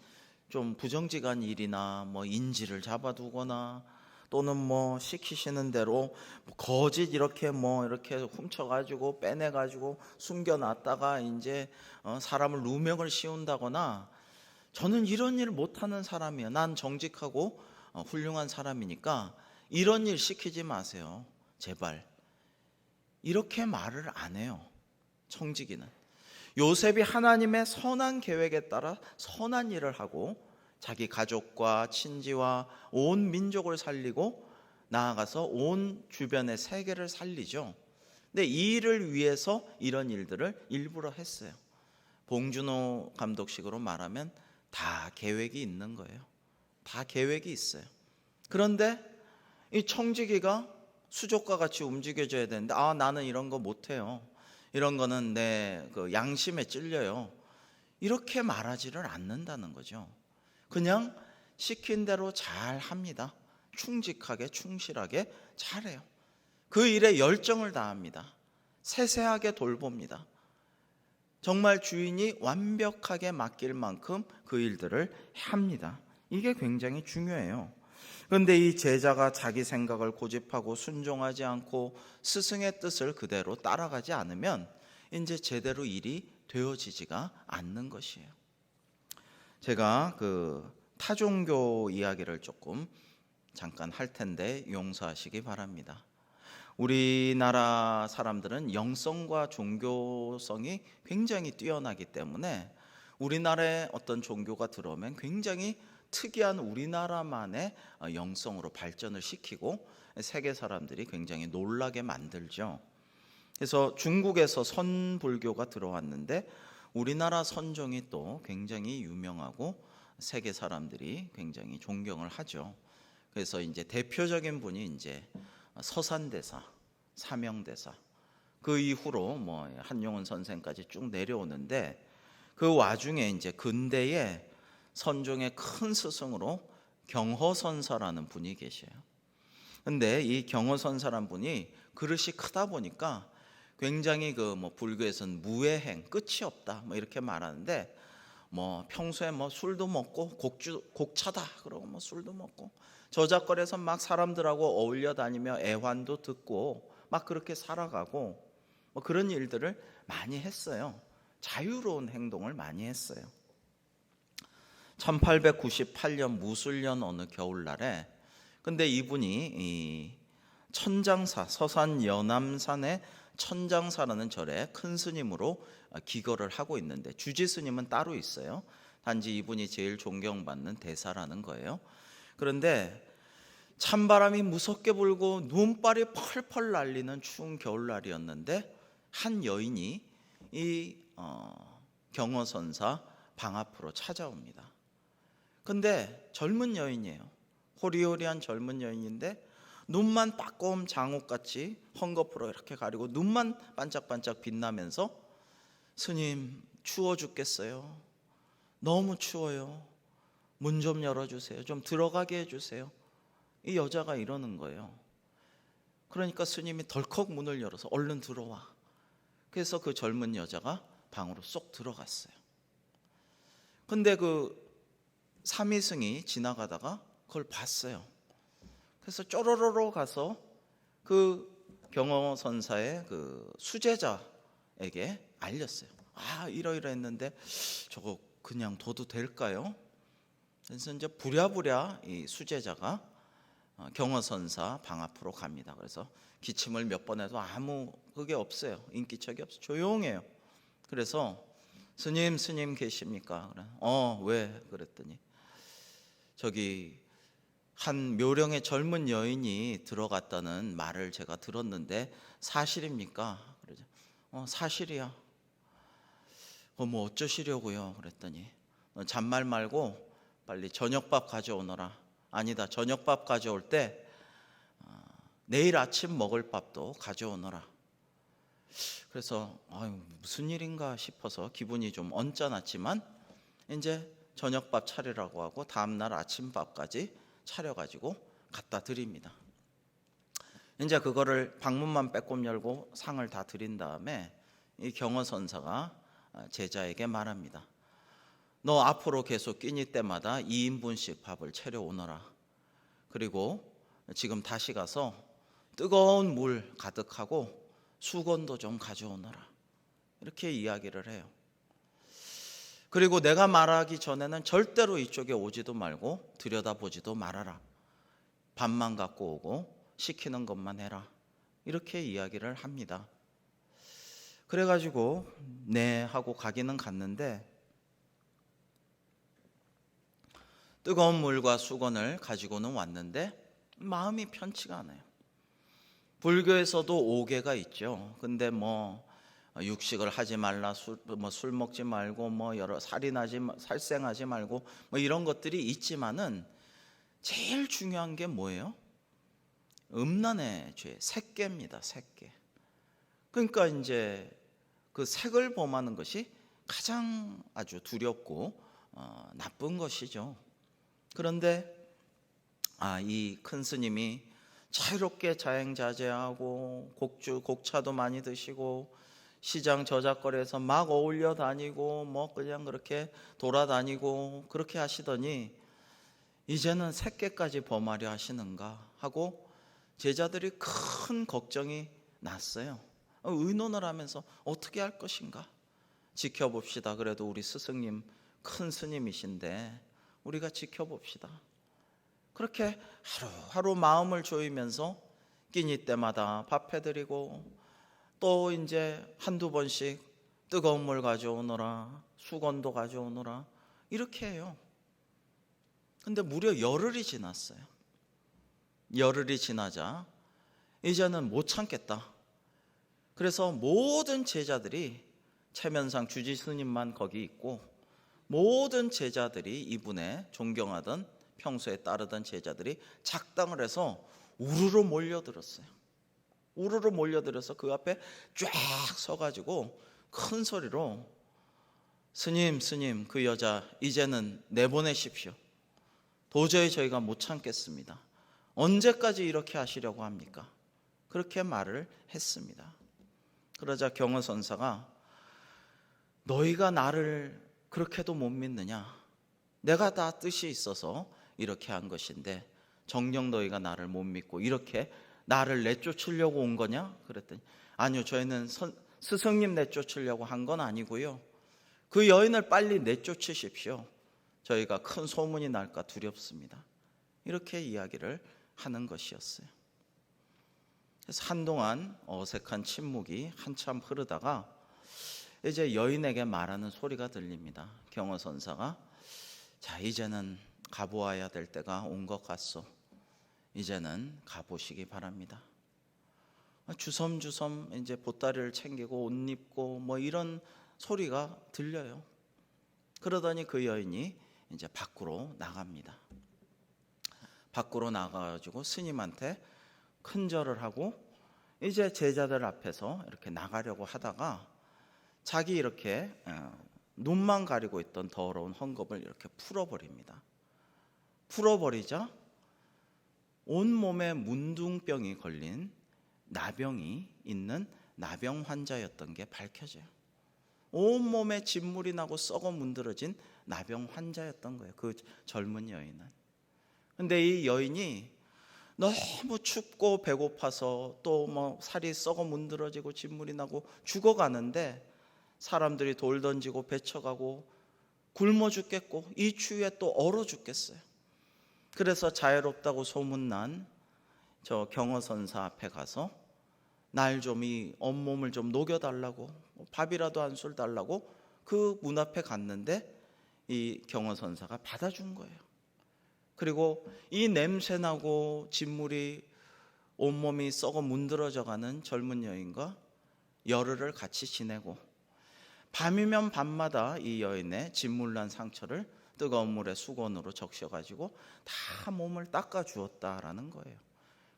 좀 부정직한 일이나 뭐 인지를 잡아두거나 또는 뭐 시키시는 대로 거짓 이렇게 훔쳐가지고 빼내가지고 숨겨놨다가 이제 사람을 누명을 씌운다거나, 저는 이런 일 못하는 사람이에요. 난 정직하고 훌륭한 사람이니까 이런 일 시키지 마세요, 제발. 이렇게 말을 안 해요, 청지기는. 요셉이 하나님의 선한 계획에 따라 선한 일을 하고 자기 가족과 친지와 온 민족을 살리고 나아가서 온 주변의 세계를 살리죠. 근데 이 일을 위해서 이런 일들을 일부러 했어요. 봉준호 감독식으로 말하면 다 계획이 있는 거예요. 다 계획이 있어요. 그런데 이 청지기가 수족과 같이 움직여줘야 되는데 나는 이런 거 못해요, 이런 거는 내 양심에 찔려요, 이렇게 말하지를 않는다는 거죠. 그냥 시킨 대로 잘 합니다. 충직하게 충실하게 잘해요. 그 일에 열정을 다합니다. 세세하게 돌봅니다. 정말 주인이 완벽하게 맡길 만큼 그 일들을 합니다. 이게 굉장히 중요해요. 그런데 이 제자가 자기 생각을 고집하고 순종하지 않고 스승의 뜻을 그대로 따라가지 않으면 이제 제대로 일이 되어지지가 않는 것이에요. 제가 타종교 이야기를 조금 잠깐 할 텐데 용서하시기 바랍니다. 우리나라 사람들은 영성과 종교성이 굉장히 뛰어나기 때문에 우리나라에 어떤 종교가 들어오면 굉장히 특이한 우리나라만의 영성으로 발전을 시키고 세계 사람들이 굉장히 놀라게 만들죠. 그래서 중국에서 선불교가 들어왔는데 우리나라 선종이 또 굉장히 유명하고 세계 사람들이 굉장히 존경을 하죠. 그래서 이제 대표적인 분이 이제 서산대사, 사명대사, 그 이후로 한용운 선생까지 쭉 내려오는데, 그 와중에 이제 근대에 선종의 큰 스승으로 경허선사라는 분이 계셔요. 근데 이 경허선사라는 분이 그릇이 크다 보니까 굉장히 불교에서는 무해행, 끝이 없다 이렇게 말하는데, 평소에 술도 먹고 곡차다 그러고 술도 먹고 저작거리에서 막 사람들하고 어울려 다니며 애환도 듣고 막 그렇게 살아가고 그런 일들을 많이 했어요. 자유로운 행동을 많이 했어요. 1898년 무술년 어느 겨울날에, 근데 이분이 이 천장사, 서산 연암산의 천장사라는 절에 큰 스님으로 기거를 하고 있는데 주지 스님은 따로 있어요. 단지 이분이 제일 존경받는 대사라는 거예요. 그런데 찬바람이 무섭게 불고 눈발이 펄펄 날리는 추운 겨울날이었는데 한 여인이 이 경허선사 방 앞으로 찾아옵니다. 근데 젊은 여인이에요. 호리호리한 젊은 여인인데 눈만 빠꼼 장옥같이 헝겊으로 이렇게 가리고 눈만 반짝반짝 빛나면서, 스님 추워 죽겠어요, 너무 추워요, 문 좀 열어주세요, 좀 들어가게 해주세요, 이 여자가 이러는 거예요. 그러니까 스님이 덜컥 문을 열어서 얼른 들어와. 그래서 그 젊은 여자가 방으로 쏙 들어갔어요. 근데 그 삼위승이 지나가다가 그걸 봤어요. 그래서 쪼로로로 가서 그 경허선사의 그 수제자에게 알렸어요. 아, 이러이러했는데 저거 그냥 둬도 될까요? 그래서 이제 부랴부랴 이 수제자가 경허선사 방 앞으로 갑니다. 그래서 기침을 몇 번 해도 아무 그게 없어요. 인기척이 없어요. 조용해요. 그래서 스님 계십니까? 그래. 왜? 그랬더니 저기 한 묘령의 젊은 여인이 들어갔다는 말을 제가 들었는데 사실입니까? 그러죠. 사실이야. 뭐 어쩌시려고요? 그랬더니 잔말 말고 빨리 저녁밥 가져오너라. 아니다, 저녁밥 가져올 때 내일 아침 먹을 밥도 가져오너라. 그래서 무슨 일인가 싶어서 기분이 좀 언짢았지만 이제 저녁밥 차리라고 하고 다음날 아침밥까지 차려가지고 갖다 드립니다. 이제 그거를 방문만 빼꼼 열고 상을 다 드린 다음에 이 경허선사가 제자에게 말합니다. 너 앞으로 계속 끼니 때마다 2인분씩 밥을 차려오너라. 그리고 지금 다시 가서 뜨거운 물 가득하고 수건도 좀 가져오너라. 이렇게 이야기를 해요. 그리고 내가 말하기 전에는 절대로 이쪽에 오지도 말고 들여다보지도 말아라. 밥만 갖고 오고 시키는 것만 해라. 이렇게 이야기를 합니다. 그래가지고 네 하고 가기는 갔는데 뜨거운 물과 수건을 가지고는 왔는데 마음이 편치가 않아요. 불교에서도 5계가 있죠. 근데 뭐 육식을 하지 말라, 술 먹지 말고 여러 살생하지 말고 이런 것들이 있지만은 제일 중요한 게 뭐예요? 음란의 죄, 색계입니다. 색계. 그러니까 이제 그 색을 범하는 것이 가장 아주 두렵고 나쁜 것이죠. 그런데 이 큰 스님이 자유롭게 자행자제하고 곡차도 많이 드시고 시장 저작거리에서 막 어울려 다니고 그냥 그렇게 돌아다니고 그렇게 하시더니 이제는 색계까지 범하려 하시는가 하고 제자들이 큰 걱정이 났어요. 의논을 하면서 어떻게 할 것인가? 지켜봅시다. 그래도 우리 스승님 큰 스님이신데 우리가 지켜봅시다. 그렇게 하루하루 마음을 조이면서 끼니 때마다 밥 해드리고 또 이제 한두 번씩 뜨거운 물 가져오너라, 수건도 가져오너라 이렇게 해요. 근데 무려 열흘이 지났어요. 열흘이 지나자 이제는 못 참겠다. 그래서 모든 제자들이 최면상 주지 스님만 거기 있고 모든 제자들이 이분의 존경하던 평소에 따르던 제자들이 작당을 해서 우르르 몰려들었어요. 우르르 몰려들어서 그 앞에 쫙 서가지고 큰 소리로 스님 그 여자 이제는 내보내십시오. 도저히 저희가 못 참겠습니다. 언제까지 이렇게 하시려고 합니까? 그렇게 말을 했습니다. 그러자 경허선사가 너희가 나를 그렇게도 못 믿느냐? 내가 다 뜻이 있어서 이렇게 한 것인데 정녕 너희가 나를 못 믿고 이렇게 나를 내쫓으려고 온 거냐? 그랬더니 아니요, 저희는 스승님 내쫓으려고 한 건 아니고요. 그 여인을 빨리 내쫓으십시오. 저희가 큰 소문이 날까 두렵습니다. 이렇게 이야기를 하는 것이었어요. 그래서 한동안 어색한 침묵이 한참 흐르다가 이제 여인에게 말하는 소리가 들립니다. 경허선사가 자, 이제는 가보아야 될 때가 온 것 같소. 이제는 가보시기 바랍니다. 주섬주섬 이제 보따리를 챙기고 옷 입고 이런 소리가 들려요. 그러더니 그 여인이 이제 밖으로 나갑니다. 밖으로 나가가지고 스님한테 큰절을 하고 이제 제자들 앞에서 이렇게 나가려고 하다가 자기 이렇게 눈만 가리고 있던 더러운 헝겊을 이렇게 풀어버립니다. 풀어버리자 온몸에 문둥병이 걸린 나병이 있는 나병 환자였던 게 밝혀져요. 온몸에 진물이 나고 썩어 문드러진 나병 환자였던 거예요, 그 젊은 여인은. 근데 이 여인이 너무 춥고 배고파서 또 뭐 살이 썩어 문드러지고 진물이 나고 죽어가는데 사람들이 돌 던지고 배쳐가고 굶어 죽겠고 이 추위에 또 얼어 죽겠어요. 그래서 자애롭다고 소문난 저 경허선사 앞에 가서 날 좀 이 온몸을 좀 녹여달라고, 밥이라도 한 술 달라고 그 문 앞에 갔는데 이 경허선사가 받아준 거예요. 그리고 이 냄새나고 진물이 온몸이 썩어 문드러져가는 젊은 여인과 열흘을 같이 지내고, 밤이면 밤마다 이 여인의 진물난 상처를 뜨거운 물에 수건으로 적셔가지고 다 몸을 닦아주었다라는 거예요.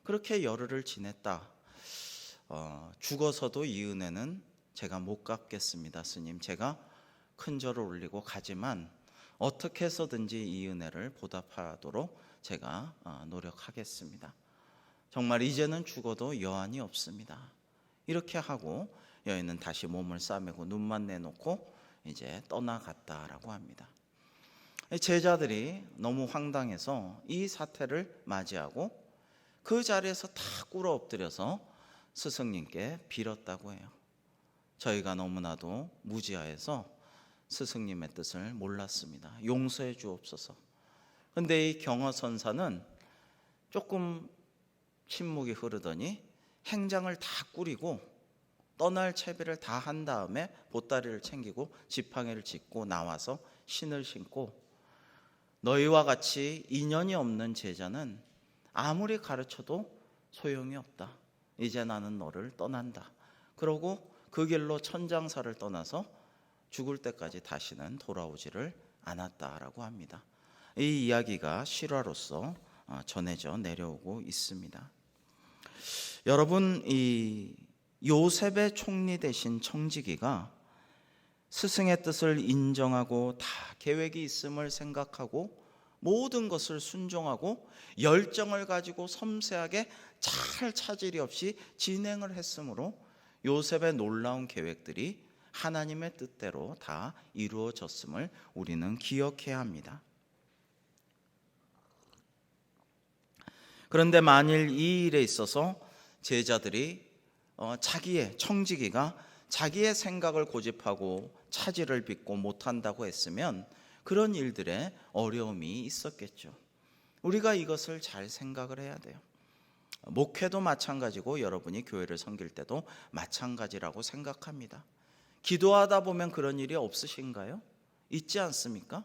그렇게 열흘을 지냈다. 죽어서도 이 은혜는 제가 못 갚겠습니다, 스님. 제가 큰 절을 올리고 가지만 어떻게 해서든지 이 은혜를 보답하도록 제가 노력하겠습니다. 정말 이제는 죽어도 여한이 없습니다. 이렇게 하고 여인은 다시 몸을 싸매고 눈만 내놓고 이제 떠나갔다라고 합니다. 제자들이 너무 황당해서 이 사태를 맞이하고 그 자리에서 다 꿇어 엎드려서 스승님께 빌었다고 해요. 저희가 너무나도 무지하여서 스승님의 뜻을 몰랐습니다. 용서해 주옵소서. 그런데 이 경허선사는 조금 침묵이 흐르더니 행장을 다 꾸리고 떠날 채비를 다 한 다음에 보따리를 챙기고 지팡이를 짚고 나와서 신을 신고, 너희와 같이 인연이 없는 제자는 아무리 가르쳐도 소용이 없다. 이제 나는 너를 떠난다. 그러고 그 길로 천장사를 떠나서 죽을 때까지 다시는 돌아오지를 않았다라고 합니다. 이 이야기가 실화로서 전해져 내려오고 있습니다. 여러분, 이 요셉의 총리 대신 청지기가 스승의 뜻을 인정하고 다 계획이 있음을 생각하고 모든 것을 순종하고 열정을 가지고 섬세하게 잘 차질이 없이 진행을 했으므로 요셉의 놀라운 계획들이 하나님의 뜻대로 다 이루어졌음을 우리는 기억해야 합니다. 그런데 만일 이 일에 있어서 제자들이 자기의 청지기가 자기의 생각을 고집하고 차질을 빚고 못한다고 했으면 그런 일들에 어려움이 있었겠죠. 우리가 이것을 잘 생각을 해야 돼요. 목회도 마찬가지고 여러분이 교회를 섬길 때도 마찬가지라고 생각합니다. 기도하다 보면 그런 일이 없으신가요? 있지 않습니까?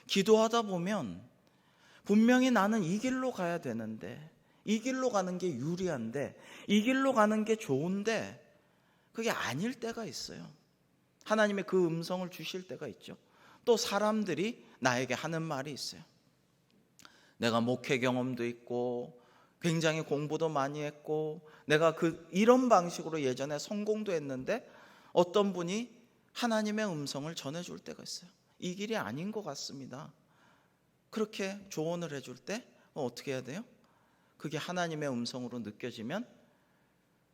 기도하다 보면 분명히 나는 이 길로 가야 되는데, 이 길로 가는 게 유리한데, 이 길로 가는 게 좋은데 그게 아닐 때가 있어요. 하나님의 그 음성을 주실 때가 있죠. 또 사람들이 나에게 하는 말이 있어요. 내가 목회 경험도 있고 굉장히 공부도 많이 했고 내가 이런 방식으로 예전에 성공도 했는데 어떤 분이 하나님의 음성을 전해줄 때가 있어요. 이 길이 아닌 것 같습니다. 그렇게 조언을 해줄 때 어떻게 해야 돼요? 그게 하나님의 음성으로 느껴지면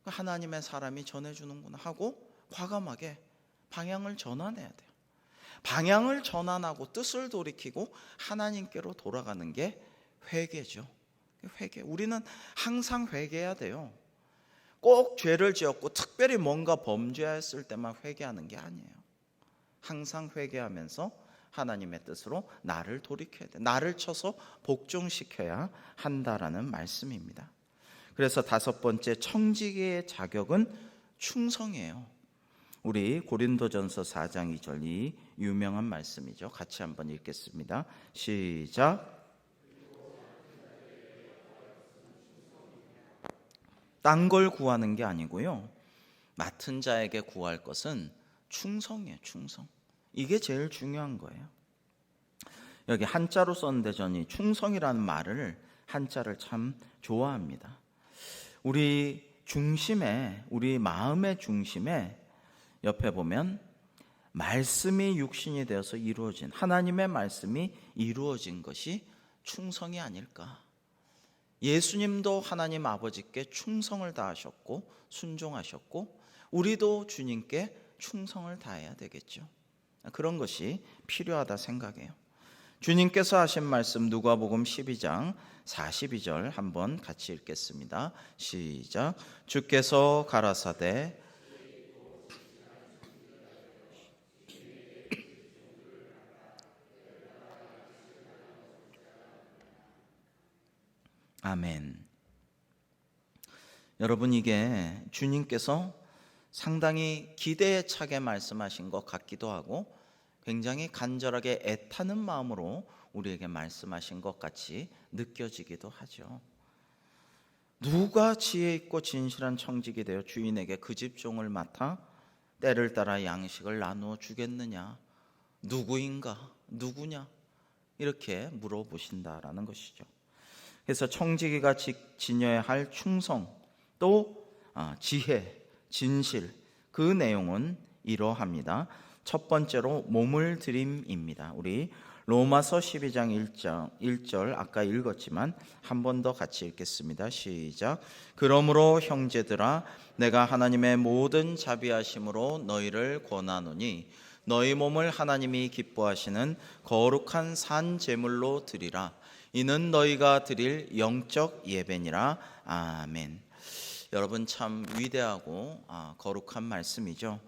하나님의 사람이 전해주는구나 하고 과감하게 방향을 전환해야 돼요. 방향을 전환하고 뜻을 돌이키고 하나님께로 돌아가는 게 회개죠. 회개. 우리는 항상 회개해야 돼요. 꼭 죄를 지었고 특별히 뭔가 범죄했을 때만 회개하는 게 아니에요. 항상 회개하면서 하나님의 뜻으로 나를 돌이켜야 돼. 나를 쳐서 복종시켜야 한다라는 말씀입니다. 그래서 다섯 번째, 청지기의 자격은 충성이에요. 우리 고린도전서 4장 2절, 이 유명한 말씀이죠. 같이 한번 읽겠습니다. 시작. 딴 걸 구하는 게 아니고요, 맡은 자에게 구할 것은 충성이에요. 충성. 이게 제일 중요한 거예요. 여기 한자로 썼는데 저는 충성이라는 말을, 한자를 참 좋아합니다. 우리 중심에, 우리 마음의 중심에 옆에 보면 말씀이 육신이 되어서 이루어진, 하나님의 말씀이 이루어진 것이 충성이 아닐까. 예수님도 하나님 아버지께 충성을 다하셨고 순종하셨고 우리도 주님께 충성을 다해야 되겠죠. 그런 것이 필요하다 생각해요. 주님께서 하신 말씀 누가복음 12장 42절 한번 같이 읽겠습니다. 시작. 주께서 가라사대 아멘. 여러분, 이게 주님께서 상당히 기대에 차게 말씀하신 것 같기도 하고 굉장히 간절하게 애타는 마음으로 우리에게 말씀하신 것 같이 느껴지기도 하죠. 누가 지혜 있고 진실한 청직이 되어 주인에게 그 집 종을 맡아 때를 따라 양식을 나누어 주겠느냐? 누구인가? 누구냐? 이렇게 물어보신다라는 것이죠. 그래서 청지기가 지녀야 할 충성, 또 지혜, 진실, 그 내용은 이러합니다. 첫 번째로 몸을 드림입니다. 우리 로마서 12장 1절 아까 읽었지만 한 번 더 같이 읽겠습니다. 시작. 그러므로 형제들아 내가 하나님의 모든 자비하심으로 너희를 권하노니 너희 몸을 하나님이 기뻐하시는 거룩한 산 제물로 드리라. 이는 너희가 드릴 영적 예배니라. 아멘. 여러분, 참 위대하고 거룩한 말씀이죠.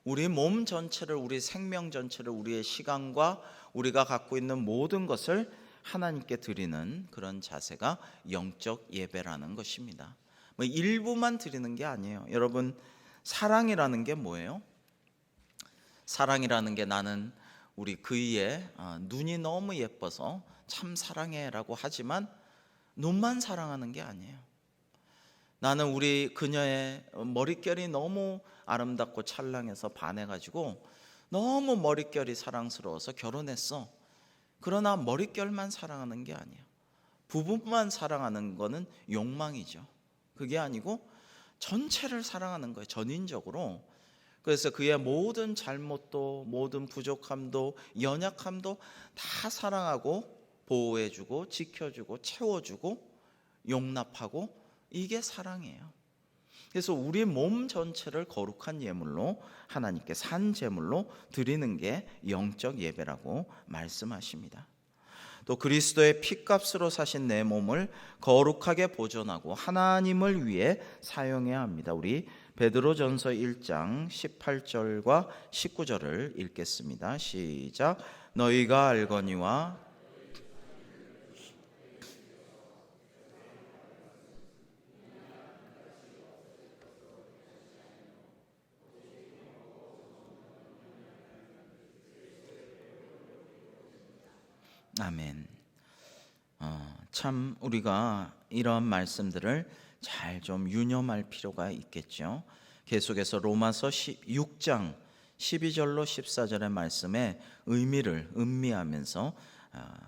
우리 몸 전체를, 우리 생명 전체를, 우리의 시간과 우리가 갖고 있는 모든 것을 하나님께 드리는 그런 자세가 영적 예배라는 것입니다. 뭐 일부만 드리는 게 아니에요. 여러분, 사랑이라는 게 뭐예요? 사랑이라는 게 나는 우리 그이의 눈이 너무 예뻐서 참 사랑해라고 하지만 눈만 사랑하는 게 아니에요. 나는 우리 그녀의 머릿결이 너무 아름답고 찰랑해서 반해가지고 너무 머릿결이 사랑스러워서 결혼했어. 그러나 머릿결만 사랑하는 게 아니에요. 부분만 사랑하는 거는 욕망이죠. 그게 아니고 전체를 사랑하는 거예요. 전인적으로. 그래서 그의 모든 잘못도, 모든 부족함도, 연약함도 다 사랑하고 보호해주고 지켜주고 채워주고 용납하고, 이게 사랑이에요. 그래서 우리 몸 전체를 거룩한 예물로 하나님께 산 제물로 드리는 게 영적 예배라고 말씀하십니다. 또 그리스도의 피값으로 사신 내 몸을 거룩하게 보존하고 하나님을 위해 사용해야 합니다. 우리 베드로전서 1장 18절과 19절을 읽겠습니다. 시작. 너희가 알거니와 아멘. 참 우리가 이런 말씀들을 잘 좀 유념할 필요가 있겠죠. 계속해서 로마서 6장 12절로 14절의 말씀의 의미를 음미하면서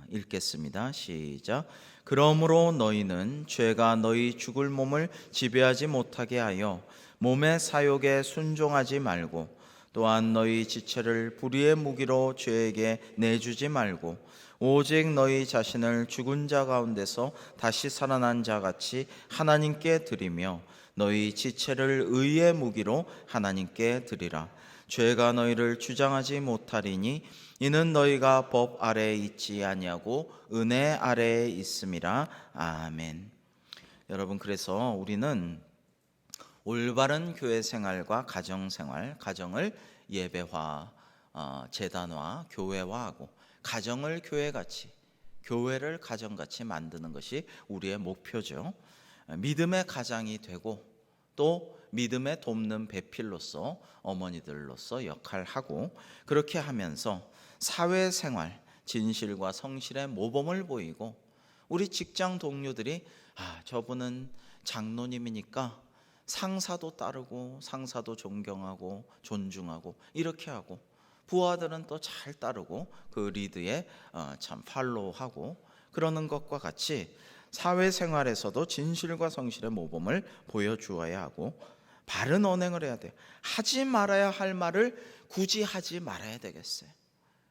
읽겠습니다. 시작. 그러므로 너희는 죄가 너희 죽을 몸을 지배하지 못하게 하여 몸의 사욕에 순종하지 말고, 또한 너희 지체를 불의의 무기로 죄에게 내주지 말고, 오직 너희 자신을 죽은 자 가운데서 다시 살아난 자 같이 하나님께 드리며 너희 지체를 의의 무기로 하나님께 드리라. 죄가 너희를 주장하지 못하리니 이는 너희가 법 아래에 있지 아니하고 은혜 아래에 있음이라. 아멘. 여러분, 그래서 우리는 올바른 교회 생활과 가정 생활, 가정을 예배화, 재단화, 교회화하고 가정을 교회같이, 교회를 가정같이 만드는 것이 우리의 목표죠. 믿음의 가장이 되고 또 믿음의 돕는 배필로서, 어머니들로서 역할하고, 그렇게 하면서 사회생활, 진실과 성실의 모범을 보이고, 우리 직장 동료들이 저분은 장로님이니까 상사도 따르고 상사도 존경하고 존중하고 이렇게 하고, 부하들은 또 잘 따르고 그 리드에 참 팔로우하고, 그러는 것과 같이 사회생활에서도 진실과 성실의 모범을 보여주어야 하고 바른 언행을 해야 돼요. 하지 말아야 할 말을 굳이 하지 말아야 되겠어요.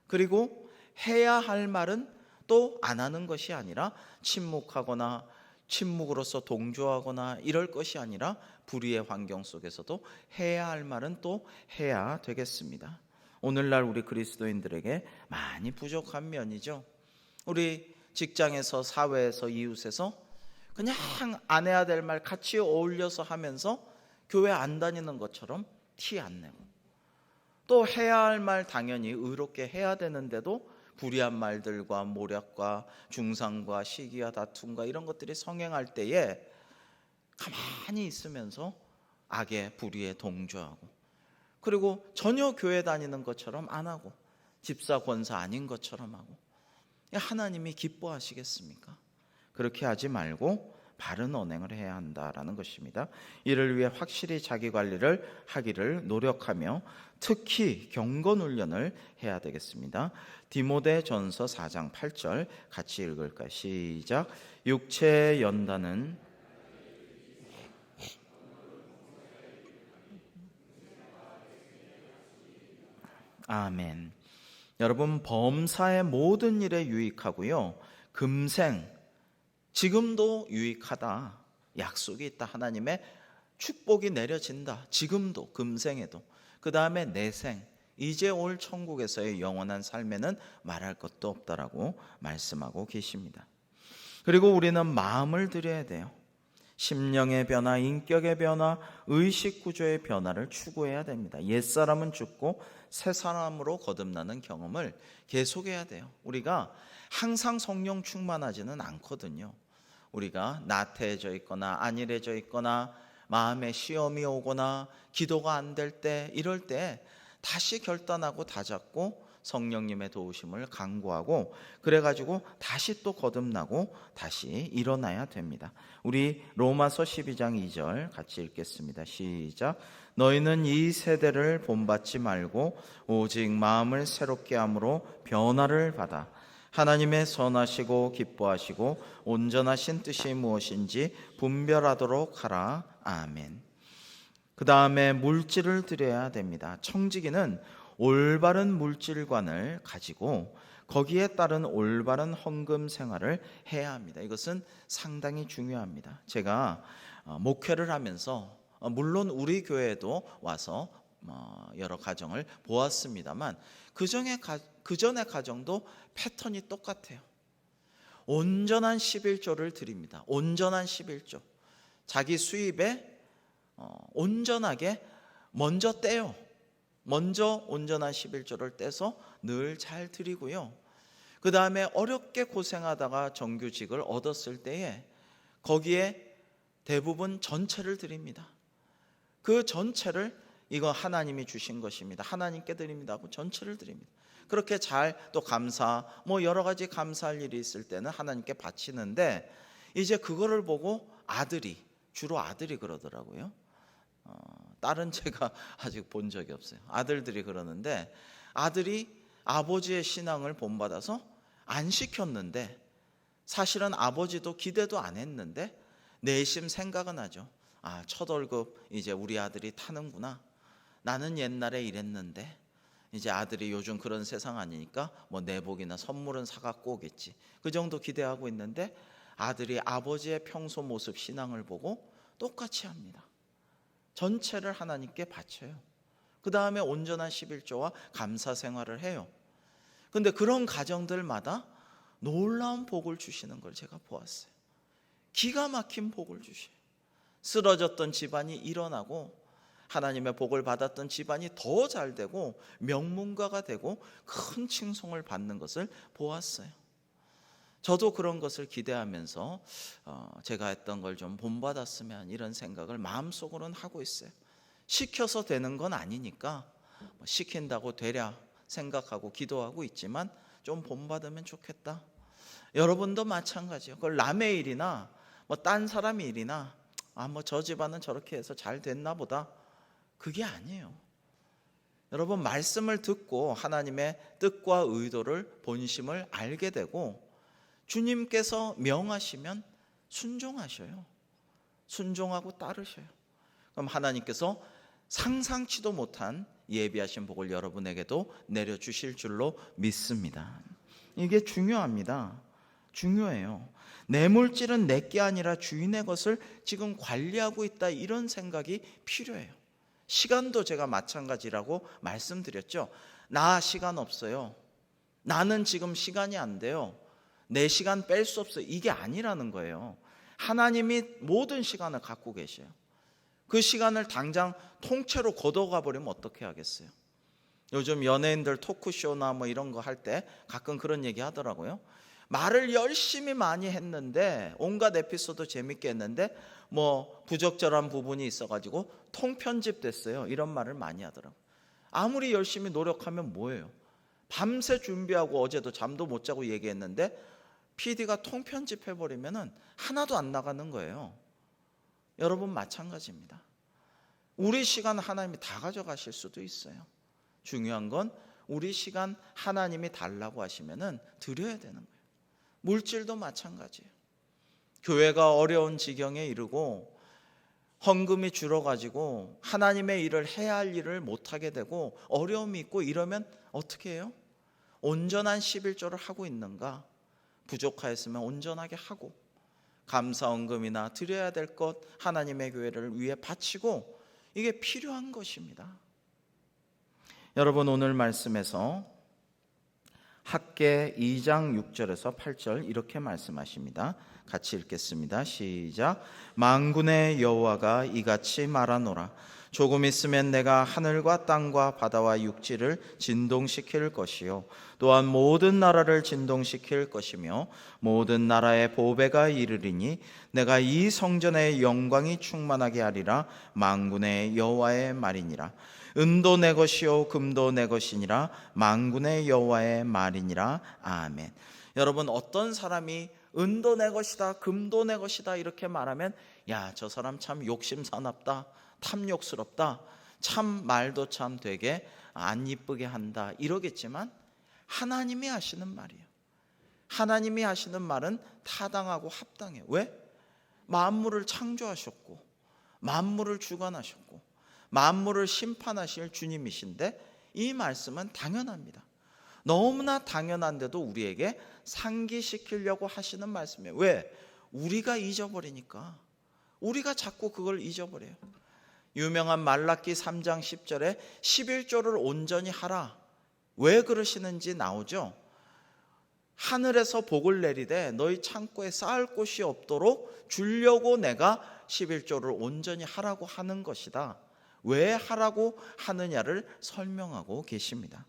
그리고 해야 할 말은 또 안 하는 것이 아니라 침묵하거나 침묵으로서 동조하거나 이럴 것이 아니라 불의의 환경 속에서도 해야 할 말은 또 해야 되겠습니다. 오늘날 우리 그리스도인들에게 많이 부족한 면이죠. 우리 직장에서, 사회에서, 이웃에서 그냥 안 해야 될 말 같이 어울려서 하면서 교회 안 다니는 것처럼 티 안 내고, 또 해야 할 말 당연히 의롭게 해야 되는데도 불의한 말들과 모략과 중상과 시기와 다툼과 이런 것들이 성행할 때에 가만히 있으면서 악의 불의에 동조하고, 그리고 전혀 교회 다니는 것처럼 안 하고 집사 권사 아닌 것처럼 하고, 하나님이 기뻐하시겠습니까? 그렇게 하지 말고 바른 언행을 해야 한다라는 것입니다. 이를 위해 확실히 자기 관리를 하기를 노력하며 특히 경건 훈련을 해야 되겠습니다. 디모데전서 4장 8절 같이 읽을까? 시작. 육체의 연단은 아멘. 여러분, 범사의 모든 일에 유익하고요, 금생 지금도 유익하다. 약속이 있다. 하나님의 축복이 내려진다. 지금도, 금생에도. 그 다음에 내생, 이제 올 천국에서의 영원한 삶에는 말할 것도 없다라고 말씀하고 계십니다. 그리고 우리는 마음을 들여야 돼요. 심령의 변화, 인격의 변화, 의식 구조의 변화를 추구해야 됩니다. 옛사람은 죽고 새 사람으로 거듭나는 경험을 계속해야 돼요. 우리가 항상 성령 충만하지는 않거든요. 우리가 나태해져 있거나 안일해져 있거나 마음에 시험이 오거나 기도가 안 될 때, 이럴 때 다시 결단하고 다잡고 성령님의 도우심을 간구하고, 그래가지고 다시 또 거듭나고 다시 일어나야 됩니다. 우리 로마서 12장 2절 같이 읽겠습니다. 시작. 너희는 이 세대를 본받지 말고 오직 마음을 새롭게 함으로 변화를 받아 하나님의 선하시고 기뻐하시고 온전하신 뜻이 무엇인지 분별하도록 하라. 아멘. 그 다음에 물질을 드려야 됩니다. 청지기는 올바른 물질관을 가지고 거기에 따른 올바른 헌금 생활을 해야 합니다. 이것은 상당히 중요합니다. 제가 목회를 하면서 물론 우리 교회에도 와서 여러 가정을 보았습니다만 그 전의 가정도 패턴이 똑같아요. 온전한 11조를 드립니다. 온전한 11조. 자기 수입에 온전하게 먼저 떼요. 먼저 온전한 11조를 떼서 늘 잘 드리고요. 그 다음에 어렵게 고생하다가 정규직을 얻었을 때에 거기에 대부분 전체를 드립니다. 그 전체를 이거 하나님이 주신 것입니다. 하나님께 드립니다 하고 전체를 드립니다. 그렇게 잘 또 감사, 여러 가지 감사할 일이 있을 때는 하나님께 바치는데, 이제 그거를 보고 주로 아들이 그러더라고요. 딸은 제가 아직 본 적이 없어요. 아들들이 그러는데, 아들이 아버지의 신앙을 본받아서 안 시켰는데, 사실은 아버지도 기대도 안 했는데 내심 생각은 하죠. 첫 월급 이제 우리 아들이 타는구나. 나는 옛날에 이랬는데 이제 아들이 요즘 그런 세상 아니니까 내복이나 선물은 사갖고 오겠지. 그 정도 기대하고 있는데 아들이 아버지의 평소 모습, 신앙을 보고 똑같이 합니다. 전체를 하나님께 바쳐요. 그 다음에 온전한 11조와 감사 생활을 해요. 근데 그런 가정들마다 놀라운 복을 주시는 걸 제가 보았어요. 기가 막힌 복을 주셔요. 쓰러졌던 집안이 일어나고 하나님의 복을 받았던 집안이 더 잘 되고 명문가가 되고 큰 칭송을 받는 것을 보았어요. 저도 그런 것을 기대하면서 제가 했던 걸 좀 본받았으면 이런 생각을 마음속으로는 하고 있어요. 시켜서 되는 건 아니니까 시킨다고 되랴 생각하고 기도하고 있지만 좀 본받으면 좋겠다. 여러분도 마찬가지예요. 그걸 남의 일이나 딴 사람의 일이나 저 집안은 저렇게 해서 잘 됐나 보다, 그게 아니에요. 여러분, 말씀을 듣고 하나님의 뜻과 의도를, 본심을 알게 되고 주님께서 명하시면 순종하셔요. 순종하고 따르셔요. 그럼 하나님께서 상상치도 못한 예비하신 복을 여러분에게도 내려주실 줄로 믿습니다. 이게 중요합니다. 중요해요. 내 물질은 내게 아니라 주인의 것을 지금 관리하고 있다, 이런 생각이 필요해요. 시간도 제가 마찬가지라고 말씀드렸죠. 나 시간 없어요. 나는 지금 시간이 안 돼요. 내 시간 뺄 수 없어요. 이게 아니라는 거예요. 하나님이 모든 시간을 갖고 계셔요. 그 시간을 당장 통째로 걷어가 버리면 어떻게 하겠어요? 요즘 연예인들 토크쇼나 뭐 이런 거 할 때 가끔 그런 얘기 하더라고요. 말을 열심히 많이 했는데, 온갖 에피소드 재밌게 했는데 뭐 부적절한 부분이 있어가지고 통편집 됐어요, 이런 말을 많이 하더라고요. 아무리 열심히 노력하면 뭐예요? 밤새 준비하고 어제도 잠도 못 자고 얘기했는데 PD가 통편집해버리면 하나도 안 나가는 거예요. 여러분 마찬가지입니다. 우리 시간 하나님이 다 가져가실 수도 있어요. 중요한 건 우리 시간 하나님이 달라고 하시면 드려야 되는 거예요. 물질도 마찬가지예요. 교회가 어려운 지경에 이르고 헌금이 줄어가지고 하나님의 일을 해야 할 일을 못하게 되고 어려움이 있고 이러면 어떻게 해요? 온전한 11조를 하고 있는가? 부족하였으면 온전하게 하고, 감사헌금이나 드려야 될 것 하나님의 교회를 위해 바치고, 이게 필요한 것입니다. 여러분, 오늘 말씀에서 학개 2장 6절에서 8절 이렇게 말씀하십니다. 같이 읽겠습니다. 시작. 만군의 여호와가 이같이 말하노라. 조금 있으면 내가 하늘과 땅과 바다와 육지를 진동시킬 것이요 또한 모든 나라를 진동시킬 것이며 모든 나라의 보배가 이르리니 내가 이 성전의 영광이 충만하게 하리라. 만군의 여호와의 말이니라. 은도 내 것이요 금도 내 것이니라. 만군의 여호와의 말이니라. 아멘. 여러분, 어떤 사람이 은도 내 것이다, 금도 내 것이다 이렇게 말하면, 야, 저 사람 참 욕심사납다, 탐욕스럽다, 참 말도 참 되게 안 이쁘게 한다 이러겠지만, 하나님이 하시는 말이에요. 하나님이 하시는 말은 타당하고 합당해요. 왜? 만물을 창조하셨고 만물을 주관하셨고 만물을 심판하실 주님이신데, 이 말씀은 당연합니다. 너무나 당연한데도 우리에게 상기시키려고 하시는 말씀이에요. 왜? 우리가 잊어버리니까. 우리가 자꾸 그걸 잊어버려요. 유명한 말라기 3장 10절에 11조를 온전히 하라, 왜 그러시는지 나오죠. 하늘에서 복을 내리되 너희 창고에 쌓을 곳이 없도록 주려고 내가 11조를 온전히 하라고 하는 것이다. 왜 하라고 하느냐를 설명하고 계십니다.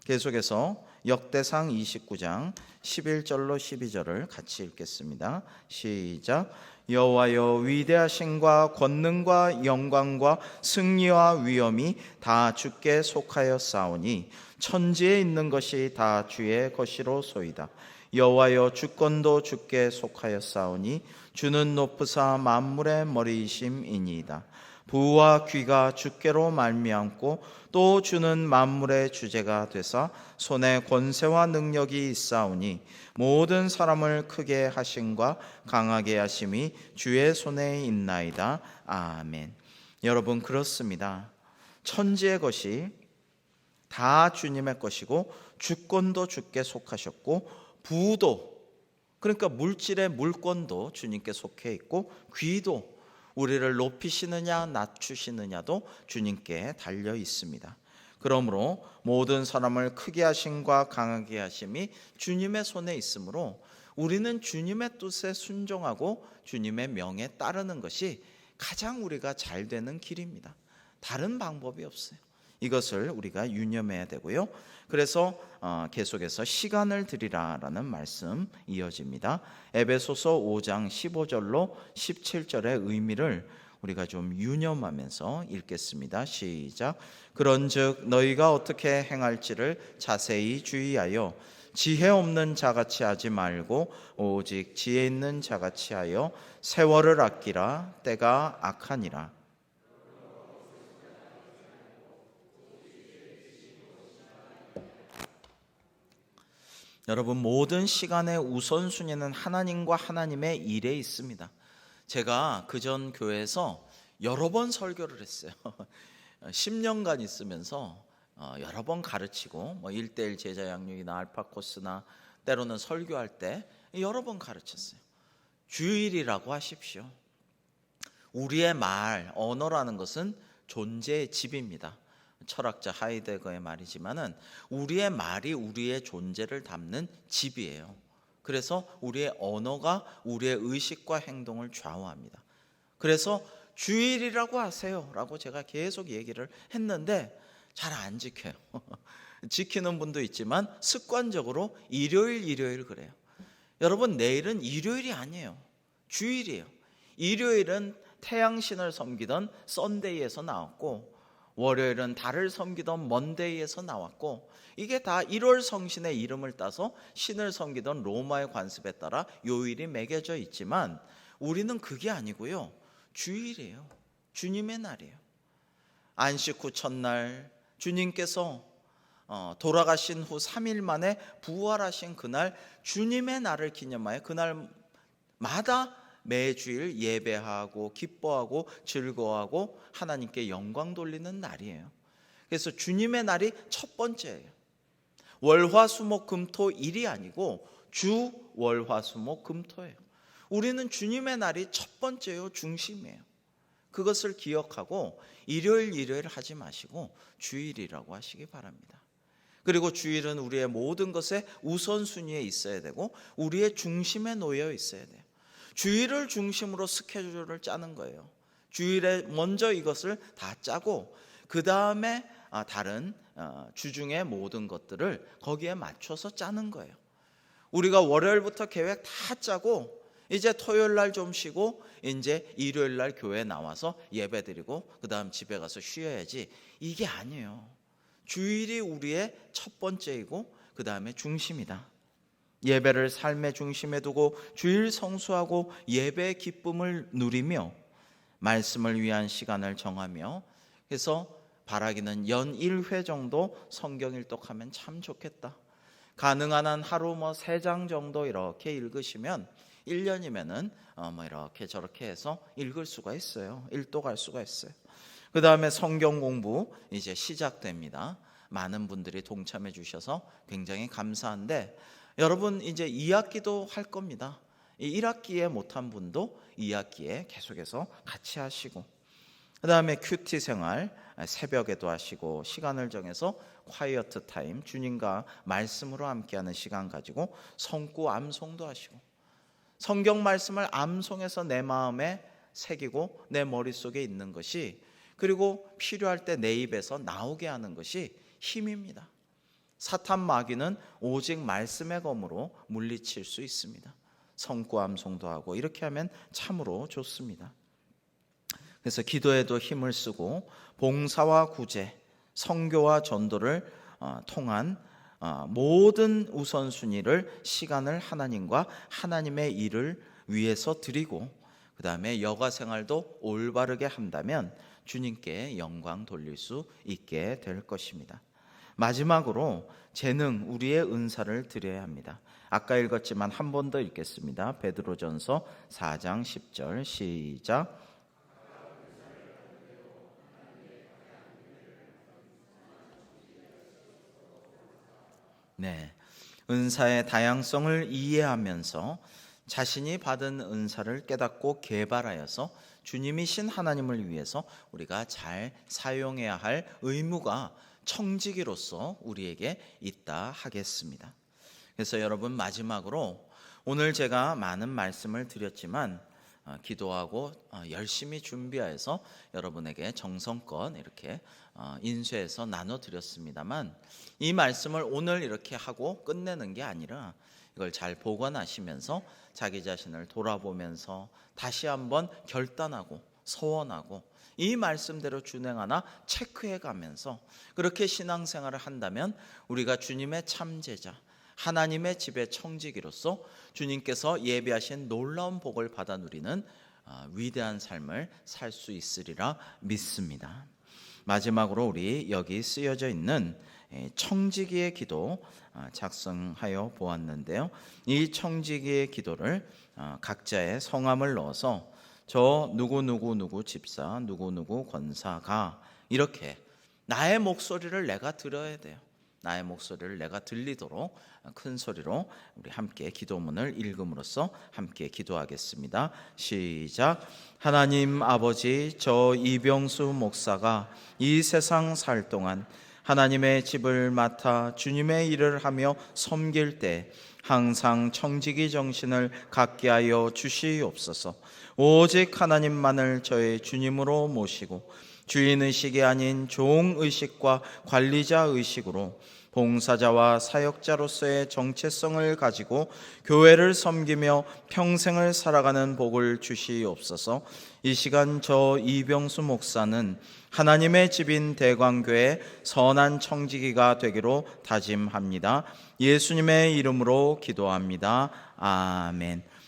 계속해서 역대상 29장 11절로 12절을 같이 읽겠습니다. 시작. 여호와여, 위대하심과 권능과 영광과 승리와 위엄이 다 주께 속하였사오니 천지에 있는 것이 다 주의 것이로소이다. 여호와여, 주권도 주께 속하였사오니 주는 높으사 만물의 머리이심이니이다. 부와 귀가 주께로 말미암고 또 주는 만물의 주제가 되사 손에 권세와 능력이 있사오니 모든 사람을 크게 하심과 강하게 하심이 주의 손에 있나이다. 아멘. 여러분, 그렇습니다. 천지의 것이 다 주님의 것이고 주권도 주께 속하셨고 부도, 그러니까 물질의 물권도 주님께 속해 있고 귀도, 우리를 높이시느냐 낮추시느냐도 주님께 달려 있습니다. 그러므로 모든 사람을 크게 하심과 강하게 하심이 주님의 손에 있으므로 우리는 주님의 뜻에 순종하고 주님의 명에 따르는 것이 가장 우리가 잘 되는 길입니다. 다른 방법이 없어요. 이것을 우리가 유념해야 되고요. 그래서 계속해서 시간을 드리라라는 말씀 이어집니다. 에베소서 5장 15절로 17절의 의미를 우리가 좀 유념하면서 읽겠습니다. 시작. 그런즉 너희가 어떻게 행할지를 자세히 주의하여 지혜 없는 자같이 하지 말고 오직 지혜 있는 자같이 하여 세월을 아끼라. 때가 악하니라. 여러분, 모든 시간의 우선순위는 하나님과 하나님의 일에 있습니다. 제가 그전 교회에서 여러 번 설교를 했어요. 10년간 있으면서 여러 번 가르치고 1:1 제자 양육이나 알파 코스나 때로는 설교할 때 여러 번 가르쳤어요. 주일이라고 하십시오. 우리의 말, 언어라는 것은 존재의 집입니다. 철학자 하이데거의 말이지만은 우리의 말이 우리의 존재를 담는 집이에요. 그래서 우리의 언어가 우리의 의식과 행동을 좌우합니다. 그래서 주일이라고 하세요 라고 제가 계속 얘기를 했는데 잘 안 지켜요. 지키는 분도 있지만 습관적으로 일요일 그래요. 여러분, 내일은 일요일이 아니에요. 주일이에요. 일요일은 태양신을 섬기던 썬데이에서 나왔고, 월요일은 달을 섬기던 먼데이에서 나왔고, 이게 다 1월 성신의 이름을 따서 신을 섬기던 로마의 관습에 따라 요일이 매겨져 있지만 우리는 그게 아니고요. 주일이에요. 주님의 날이에요. 안식 후 첫날, 주님께서 돌아가신 후 3일 만에 부활하신 그날, 주님의 날을 기념하여 그날마다 매주일 예배하고 기뻐하고 즐거워하고 하나님께 영광 돌리는 날이에요. 그래서 주님의 날이 첫 번째예요. 월화수목금토일이 아니고 주 월화수목금토예요. 우리는 주님의 날이 첫 번째요, 중심이에요. 그것을 기억하고 일요일 하지 마시고 주일이라고 하시기 바랍니다. 그리고 주일은 우리의 모든 것의 우선순위에 있어야 되고 우리의 중심에 놓여 있어야 돼요. 주일을 중심으로 스케줄을 짜는 거예요. 주일에 먼저 이것을 다 짜고 그 다음에 다른 주중의 모든 것들을 거기에 맞춰서 짜는 거예요. 우리가 월요일부터 계획 다 짜고 이제 토요일 날 좀 쉬고 이제 일요일 날 교회에 나와서 예배 드리고 그 다음 집에 가서 쉬어야지, 이게 아니에요. 주일이 우리의 첫 번째이고 그 다음에 중심이다. 예배를 삶의 중심에 두고 주일 성수하고 예배의 기쁨을 누리며 말씀을 위한 시간을 정하며, 그래서 바라기는 연 1회 정도 성경 일독하면 참 좋겠다. 가능한 한 하루 3장 정도 이렇게 읽으시면 1년이면은 이렇게 저렇게 해서 읽을 수가 있어요. 일독할 수가 있어요. 그 다음에 성경 공부 이제 시작됩니다. 많은 분들이 동참해 주셔서 굉장히 감사한데, 여러분 이제 2학기도 할 겁니다. 1학기에 못한 분도 2학기에 계속해서 같이 하시고, 그 다음에 큐티 생활 새벽에도 하시고, 시간을 정해서 콰이어트 타임, 주님과 말씀으로 함께하는 시간 가지고 성구 암송도 하시고, 성경 말씀을 암송해서 내 마음에 새기고 내 머릿속에 있는 것이, 그리고 필요할 때 내 입에서 나오게 하는 것이 힘입니다. 사탄 마귀는 오직 말씀의 검으로 물리칠 수 있습니다. 성구 암송도 하고 이렇게 하면 참으로 좋습니다. 그래서 기도에도 힘을 쓰고 봉사와 구제, 선교와 전도를 통한 모든 우선순위를, 시간을 하나님과 하나님의 일을 위해서 드리고, 그 다음에 여가 생활도 올바르게 한다면 주님께 영광 돌릴 수 있게 될 것입니다. 마지막으로 재능, 우리의 은사를 드려야 합니다. 아까 읽었지만 한 번 더 읽겠습니다. 베드로전서 4장 10절 시작. 네, 은사의 다양성을 이해하면서 자신이 받은 은사를 깨닫고 개발하여서 주님이신 하나님을 위해서 우리가 잘 사용해야 할 의무가 청지기로서 우리에게 있다 하겠습니다. 그래서 여러분, 마지막으로 오늘 제가 많은 말씀을 드렸지만 기도하고 열심히 준비해서 여러분에게 정성껏 이렇게 인쇄해서 나눠드렸습니다만, 이 말씀을 오늘 이렇게 하고 끝내는 게 아니라 이걸 잘 보관하시면서 자기 자신을 돌아보면서 다시 한번 결단하고 서원하고 이 말씀대로 준행하나 체크해 가면서 그렇게 신앙생활을 한다면 우리가 주님의 참제자, 하나님의 집의 청지기로서 주님께서 예비하신 놀라운 복을 받아 누리는 위대한 삶을 살 수 있으리라 믿습니다. 마지막으로 우리 여기 쓰여져 있는 청지기의 기도 작성하여 보았는데요. 이 청지기의 기도를 각자의 성함을 넣어서 저 누구 집사 누구 권사가, 이렇게 나의 목소리를 내가 들어야 돼요. 나의 목소리를 내가 들리도록 큰 소리로 우리 함께 기도문을 읽음으로써 함께 기도하겠습니다. 시작. 하나님 아버지, 저 이병수 목사가 이 세상 살 동안 하나님의 집을 맡아 주님의 일을 하며 섬길 때 항상 청지기 정신을 갖게 하여 주시옵소서. 오직 하나님만을 저의 주님으로 모시고 주인의식이 아닌 종의식과 관리자의식으로 봉사자와 사역자로서의 정체성을 가지고 교회를 섬기며 평생을 살아가는 복을 주시옵소서. 이 시간 저 이병수 목사는 하나님의 집인 대광교회 선한 청지기가 되기로 다짐합니다. 예수님의 이름으로 기도합니다. 아멘.